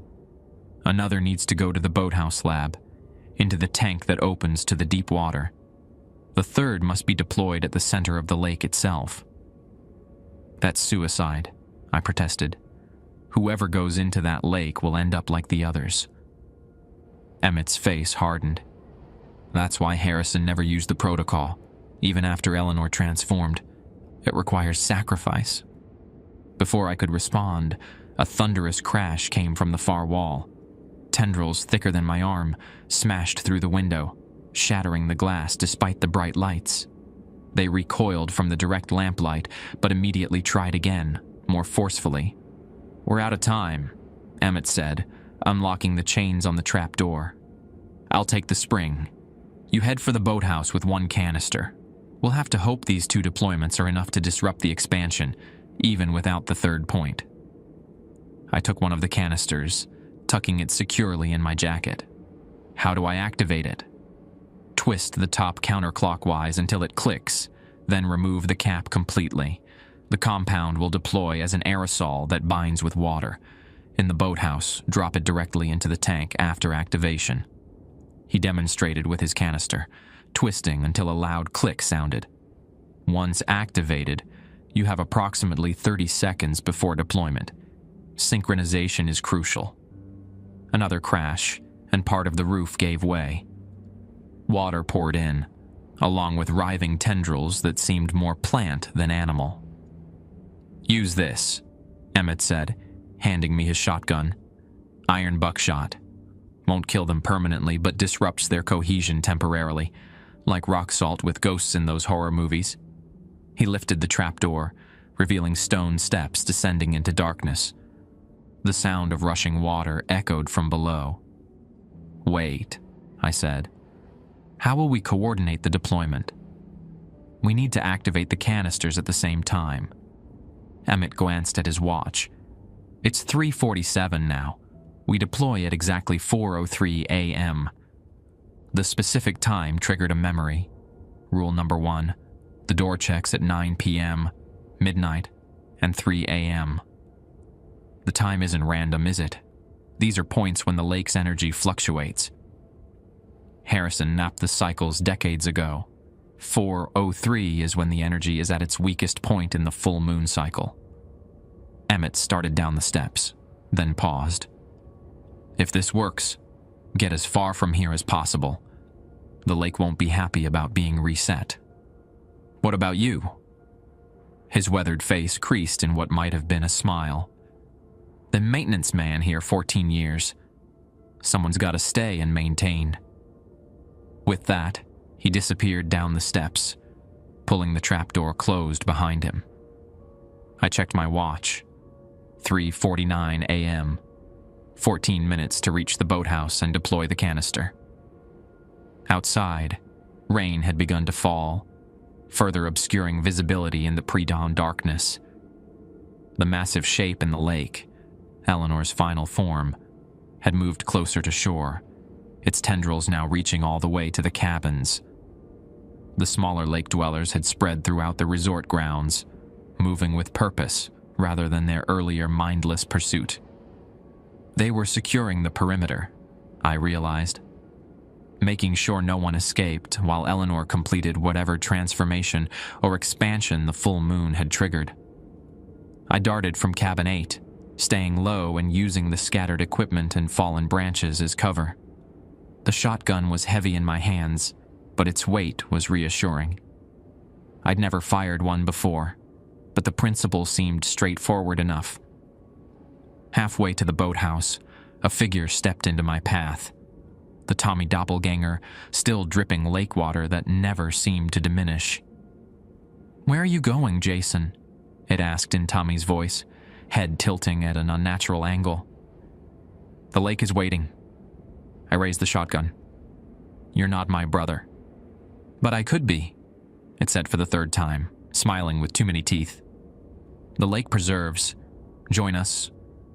Another needs to go to the boathouse lab, into the tank that opens to the deep water. The third must be deployed at the center of the lake itself. That's suicide, I protested. Whoever goes into that lake will end up like the others. Emmett's face hardened. That's why Harrison never used the protocol, even after Eleanor transformed. It requires sacrifice. Before I could respond, a thunderous crash came from the far wall. Tendrils thicker than my arm smashed through the window, shattering the glass despite the bright lights. They recoiled from the direct lamplight, but immediately tried again, more forcefully. "We're out of time," Emmett said, unlocking the chains on the trap door. "I'll take the spring. You head for the boathouse with one canister. We'll have to hope these 2 deployments are enough to disrupt the expansion, even without the 3rd point." I took one of the canisters, tucking it securely in my jacket. How do I activate it? Twist the top counterclockwise until it clicks, then remove the cap completely. The compound will deploy as an aerosol that binds with water. In the boathouse, drop it directly into the tank after activation. He demonstrated with his canister, twisting until a loud click sounded. Once activated, you have approximately 30 seconds before deployment. Synchronization is crucial. Another crash, and part of the roof gave way. Water poured in, along with writhing tendrils that seemed more plant than animal. "Use this," Emmett said, handing me his shotgun. "Iron buckshot. Won't kill them permanently, but disrupts their cohesion temporarily, like rock salt with ghosts in those horror movies." He lifted the trapdoor, revealing stone steps descending into darkness. The sound of rushing water echoed from below. "Wait," I said. "How will we coordinate the deployment?" "We need to activate the canisters at the same time." Emmett glanced at his watch. "It's 3:47 now. We deploy at exactly 4:03 a.m. The specific time triggered a memory. Rule number 1, the door checks at 9 p.m., midnight, and 3 a.m. The time isn't random, is it? These are points when the lake's energy fluctuates. Harrison napped the cycles decades ago. 4:03 is when the energy is at its weakest point in the full moon cycle. Emmett started down the steps, then paused. "If this works, get as far from here as possible. The lake won't be happy about being reset." "What about you?" His weathered face creased in what might have been a smile. "The maintenance man here 14 years. Someone's got to stay and maintain." With that, he disappeared down the steps, pulling the trapdoor closed behind him. I checked my watch. 3:49 a.m. 14 minutes to reach the boathouse and deploy the canister. Outside, rain had begun to fall, further obscuring visibility in the pre-dawn darkness. The massive shape in the lake, Eleanor's final form, had moved closer to shore, its tendrils now reaching all the way to the cabins. The smaller lake dwellers had spread throughout the resort grounds, moving with purpose rather than their earlier mindless pursuit. They were securing the perimeter, I realized, making sure no one escaped while Eleanor completed whatever transformation or expansion the full moon had triggered. I darted from cabin 8, staying low and using the scattered equipment and fallen branches as cover. The shotgun was heavy in my hands, but its weight was reassuring. I'd never fired one before, but the principle seemed straightforward enough. Halfway to the boathouse, a figure stepped into my path. The Tommy doppelganger, still dripping lake water that never seemed to diminish. "Where are you going, Jason?" it asked in Tommy's voice, head tilting at an unnatural angle. "The lake is waiting." I raised the shotgun. "You're not my brother." "But I could be," it said for the 3rd time, smiling with too many teeth. "The lake preserves. Join us,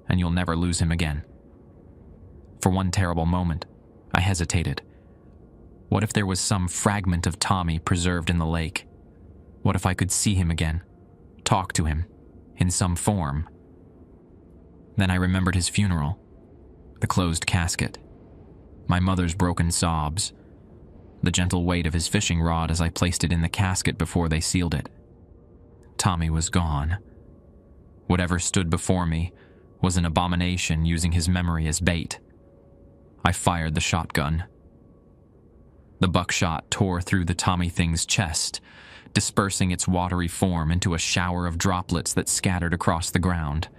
and you'll never lose him again." For one terrible moment, I hesitated. What if there was some fragment of Tommy preserved in the lake? What if I could see him again, talk to him, in some form? Then I remembered his funeral, the closed casket, my mother's broken sobs, the gentle weight of his fishing rod as I placed it in the casket before they sealed it. Tommy was gone, Whatever stood before me was an abomination using his memory as bait. I fired the shotgun. The buckshot tore through the Tommy thing's chest, dispersing its watery form into a shower of droplets that scattered across the ground.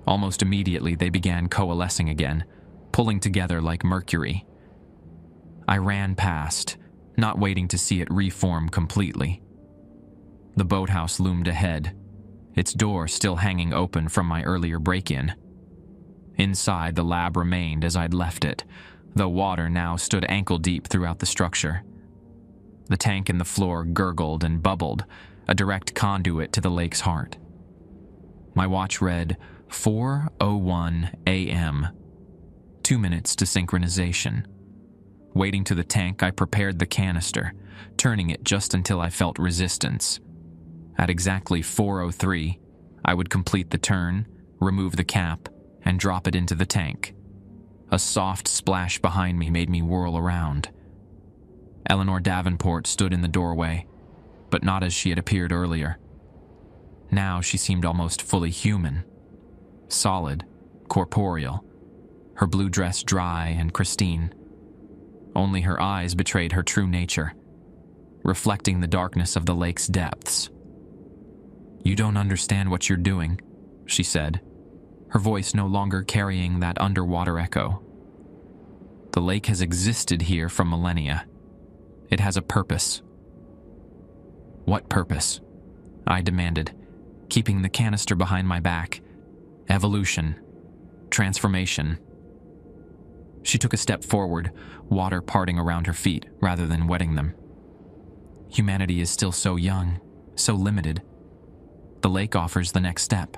Almost immediately, they began coalescing again, pulling together like mercury. I ran past, not waiting to see it reform completely. The boathouse loomed ahead, its door still hanging open from my earlier break-in. Inside, the lab remained as I'd left it, though water now stood ankle-deep throughout the structure. The tank in the floor gurgled and bubbled, a direct conduit to the lake's heart. My watch read 4:01 a.m., 2 minutes to synchronization. Wading to the tank, I prepared the canister, turning it just until I felt resistance. At exactly 4:03, I would complete the turn, remove the cap, and drop it into the tank. A soft splash behind me made me whirl around. Eleanor Davenport stood in the doorway, but not as she had appeared earlier. Now she seemed almost fully human. Solid, corporeal, her blue dress dry and pristine. Only her eyes betrayed her true nature, reflecting the darkness of the lake's depths. "You don't understand what you're doing," she said, her voice no longer carrying that underwater echo. "The lake has existed here for millennia. It has a purpose." "What purpose?" I demanded, keeping the canister behind my back. "Evolution. Transformation." She took a step forward, water parting around her feet rather than wetting them. "Humanity is still so young, so limited. The lake offers the next step.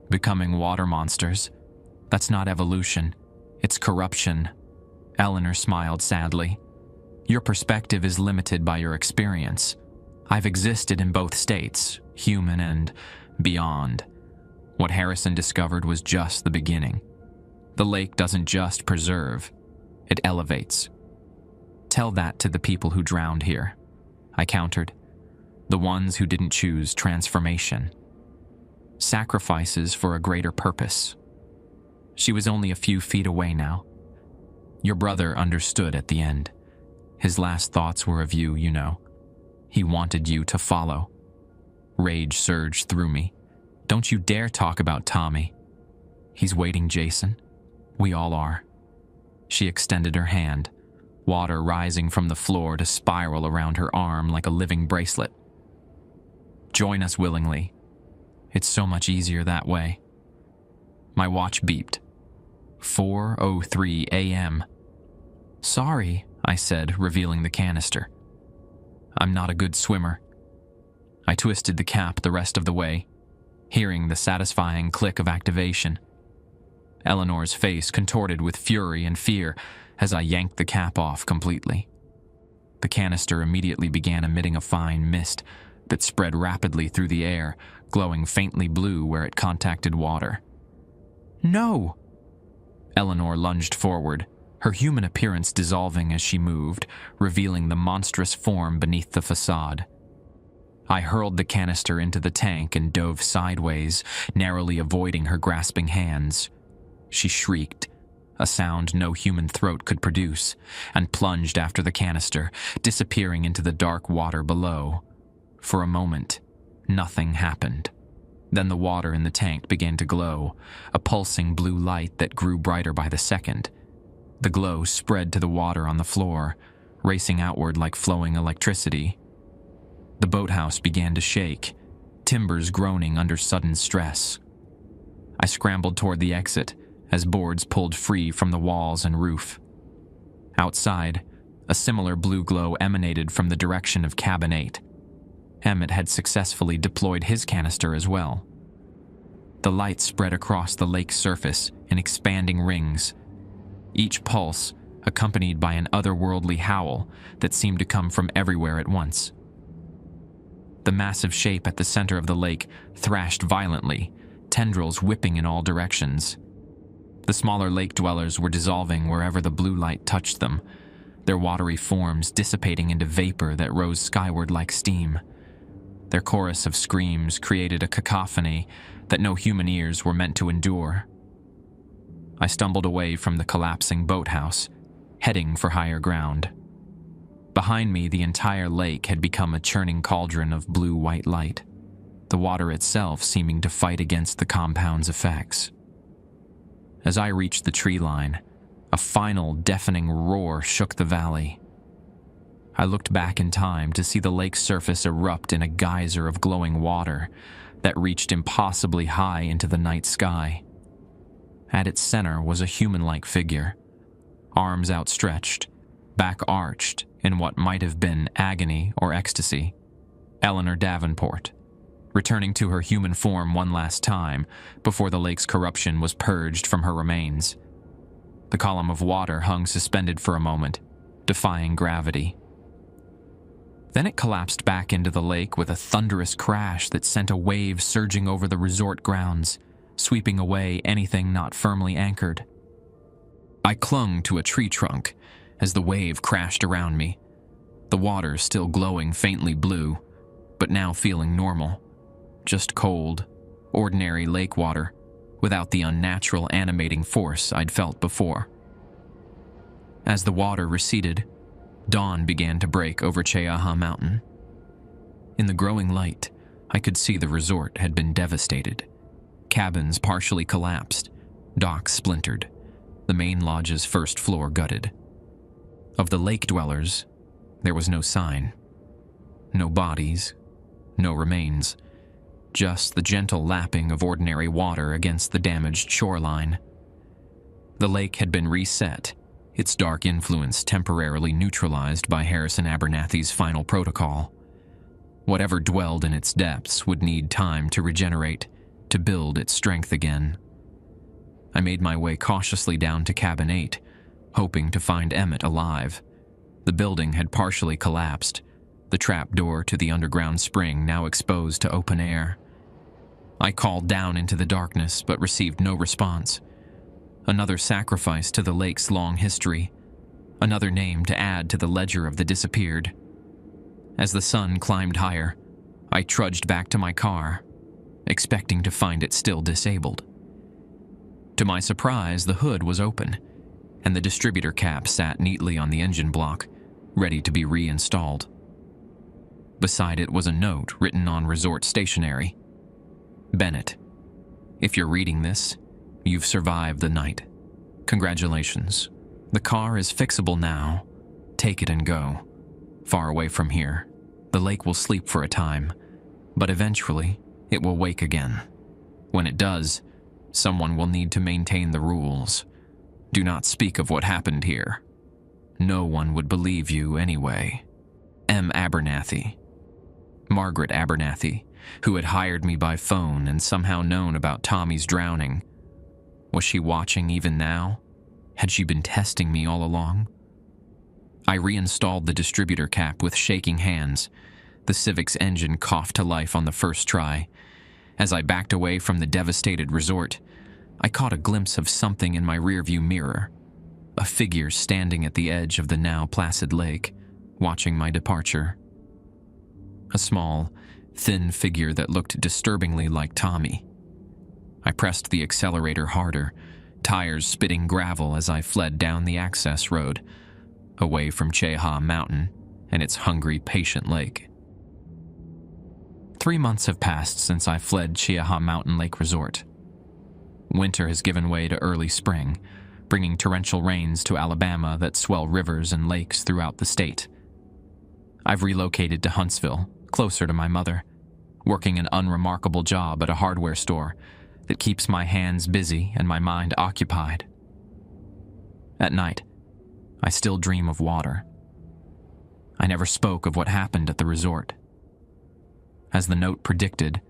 Becoming water monsters. That's not evolution. It's corruption." Eleanor smiled sadly. "Your perspective is limited by your experience. I've existed in both states, human and beyond. What Harrison discovered was just the beginning. The lake doesn't just preserve, it elevates. Tell that to the people who drowned here," I countered. "The ones who didn't choose transformation. Sacrifices for a greater purpose." She was only a few feet away now. "Your brother understood at the end. His last thoughts were of you, you know. He wanted you to follow." Rage surged through me. "Don't you dare talk about Tommy. He's waiting, Jason. We all are." She extended her hand, water rising from the floor to spiral around her arm like a living bracelet. "Join us willingly. It's so much easier that way." My watch beeped. 4:03 a.m. "Sorry," I said, revealing the canister. "I'm not a good swimmer." I twisted the cap the rest of the way, hearing the satisfying click of activation. Eleanor's face contorted with fury and fear as I yanked the cap off completely. The canister immediately began emitting a fine mist that spread rapidly through the air, glowing faintly blue where it contacted water. "No!" Eleanor lunged forward, her human appearance dissolving as she moved, revealing the monstrous form beneath the facade. I hurled the canister into the tank and dove sideways, narrowly avoiding her grasping hands. She shrieked, a sound no human throat could produce, and plunged after the canister, disappearing into the dark water below. For a moment, nothing happened. Then the water in the tank began to glow, a pulsing blue light that grew brighter by the second. The glow spread to the water on the floor, racing outward like flowing electricity. The boathouse began to shake, timbers groaning under sudden stress. I scrambled toward the exit as boards pulled free from the walls and roof. Outside, a similar blue glow emanated from the direction of Cabin 8. Emmett had successfully deployed his canister as well. The light spread across the lake's surface in expanding rings, each pulse accompanied by an otherworldly howl that seemed to come from everywhere at once. The massive shape at the center of the lake thrashed violently, tendrils whipping in all directions. The smaller lake dwellers were dissolving wherever the blue light touched them, their watery forms dissipating into vapor that rose skyward like steam. Their chorus of screams created a cacophony that no human ears were meant to endure. I stumbled away from the collapsing boathouse, heading for higher ground. Behind me, the entire lake had become a churning cauldron of blue-white light, the water itself seeming to fight against the compound's effects. As I reached the tree line, a final deafening roar shook the valley. I looked back in time to see the lake's surface erupt in a geyser of glowing water that reached impossibly high into the night sky. At its center was a human-like figure, arms outstretched, back arched in what might have been agony or ecstasy. Eleanor Davenport, returning to her human form one last time before the lake's corruption was purged from her remains. The column of water hung suspended for a moment, defying gravity. Then it collapsed back into the lake with a thunderous crash that sent a wave surging over the resort grounds, sweeping away anything not firmly anchored. I clung to a tree trunk as the wave crashed around me, the water still glowing faintly blue, but now feeling normal. Just cold, ordinary lake water, without the unnatural animating force I'd felt before. As the water receded, dawn began to break over Cheaha Mountain. In the growing light, I could see the resort had been devastated. Cabins partially collapsed, docks splintered, the main lodge's first floor gutted. Of the lake dwellers, there was no sign. No bodies, no remains, just the gentle lapping of ordinary water against the damaged shoreline. The lake had been reset, its dark influence temporarily neutralized by Harrison Abernathy's final protocol. Whatever dwelled in its depths would need time to regenerate, to build its strength again. I made my way cautiously down to Cabin 8, hoping to find Emmett alive. The building had partially collapsed, the trap door to the underground spring now exposed to open air. I called down into the darkness but received no response. Another sacrifice to the lake's long history, another name to add to the ledger of the disappeared. As the sun climbed higher, I trudged back to my car, expecting to find it still disabled. To my surprise, the hood was open, and the distributor cap sat neatly on the engine block, ready to be reinstalled. Beside it was a note written on resort stationery. Bennett, if you're reading this, you've survived the night. Congratulations. The car is fixable now. Take it and go. Far away from here. The lake will sleep for a time, but eventually it will wake again. When it does, someone will need to maintain the rules. Do not speak of what happened here. No one would believe you anyway. M. Abernathy. Margaret Abernathy, who had hired me by phone and somehow known about Tommy's drowning. Was she watching even now? Had she been testing me all along? I reinstalled the distributor cap with shaking hands. The Civic's engine coughed to life on the first try. As I backed away from the devastated resort, I caught a glimpse of something in my rearview mirror. A figure standing at the edge of the now placid lake, watching my departure. A small, thin figure that looked disturbingly like Tommy. I pressed the accelerator harder, tires spitting gravel as I fled down the access road, away from Cheaha Mountain and its hungry, patient lake. 3 months have passed since I fled Cheaha Mountain Lake Resort. Winter has given way to early spring, bringing torrential rains to Alabama that swell rivers and lakes throughout the state. I've relocated to Huntsville, closer to my mother, working an unremarkable job at a hardware store that keeps my hands busy and my mind occupied. At night, I still dream of water. I never spoke of what happened at the resort. As the note predicted,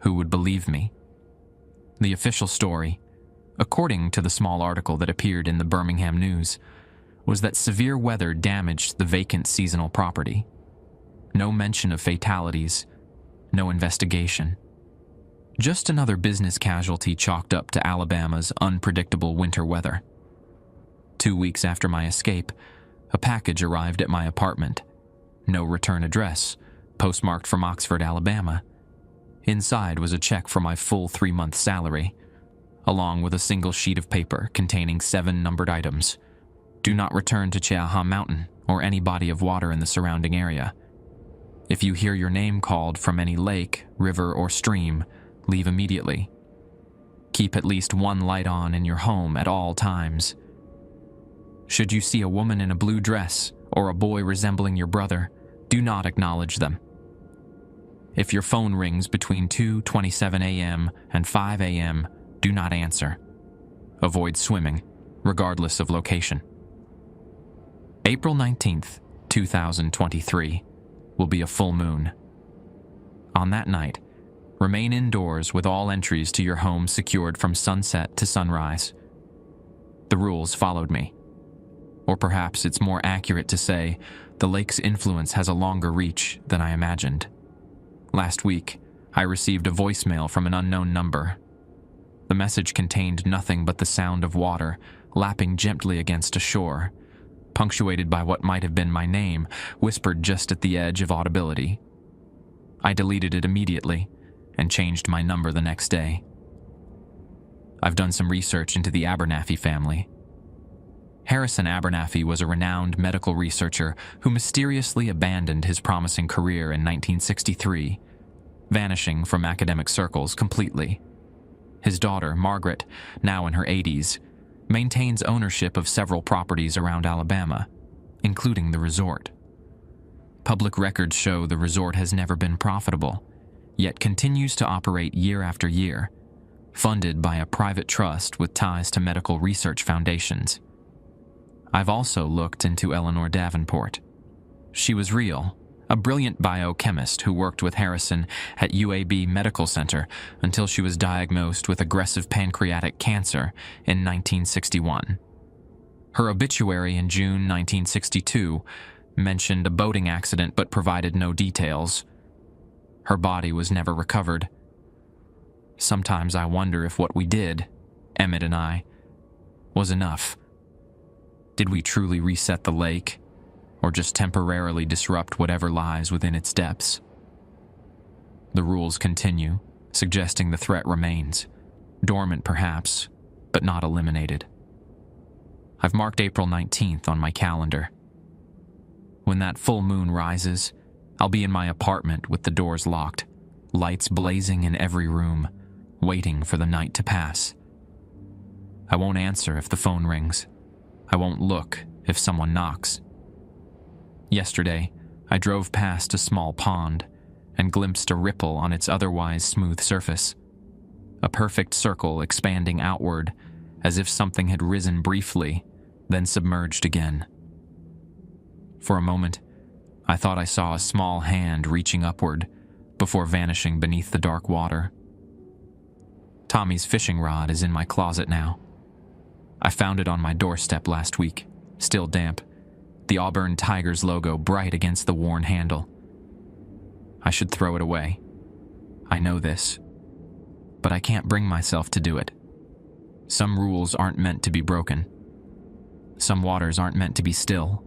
who would believe me? The official story, according to the small article that appeared in the Birmingham News, was that severe weather damaged the vacant seasonal property. No mention of fatalities, no investigation. Just another business casualty chalked up to Alabama's unpredictable winter weather. 2 weeks after my escape, a package arrived at my apartment. No return address, postmarked from Oxford, Alabama. Inside was a check for my full 3-month salary, along with a single sheet of paper containing 7 numbered items. Do not return to Cheaha Mountain or any body of water in the surrounding area. If you hear your name called from any lake, river, or stream, leave immediately. Keep at least one light on in your home at all times. Should you see a woman in a blue dress or a boy resembling your brother, do not acknowledge them. If your phone rings between 2:27 a.m. and 5 a.m., do not answer. Avoid swimming, regardless of location. April 19th, 2023, will be a full moon. On that night, remain indoors with all entries to your home secured from sunset to sunrise. The rules followed me. Or perhaps it's more accurate to say the lake's influence has a longer reach than I imagined. Last week, I received a voicemail from an unknown number. The message contained nothing but the sound of water lapping gently against a shore, punctuated by what might have been my name, whispered just at the edge of audibility. I deleted it immediately and changed my number the next day. I've done some research into the Abernathy family. Harrison Abernathy was a renowned medical researcher who mysteriously abandoned his promising career in 1963, vanishing from academic circles completely. His daughter, Margaret, now in her 80s, maintains ownership of several properties around Alabama, including the resort. Public records show the resort has never been profitable, yet continues to operate year after year, funded by a private trust with ties to medical research foundations. I've also looked into Eleanor Davenport. She was real, a brilliant biochemist who worked with Harrison at UAB Medical Center until she was diagnosed with aggressive pancreatic cancer in 1961. Her obituary in June 1962 mentioned a boating accident but provided no details. Her body was never recovered. Sometimes I wonder if what we did, Emmett and I, was enough. Did we truly reset the lake, or just temporarily disrupt whatever lies within its depths? The rules continue, suggesting the threat remains, dormant perhaps, but not eliminated. I've marked April 19th on my calendar. When that full moon rises, I'll be in my apartment with the doors locked, lights blazing in every room, waiting for the night to pass. I won't answer if the phone rings. I won't look if someone knocks. Yesterday, I drove past a small pond and glimpsed a ripple on its otherwise smooth surface. A perfect circle expanding outward, as if something had risen briefly, then submerged again. For a moment, I thought I saw a small hand reaching upward before vanishing beneath the dark water. Tommy's fishing rod is in my closet now. I found it on my doorstep last week, still damp, the Auburn Tigers logo bright against the worn handle. I should throw it away. I know this, but I can't bring myself to do it. Some rules aren't meant to be broken. Some waters aren't meant to be still.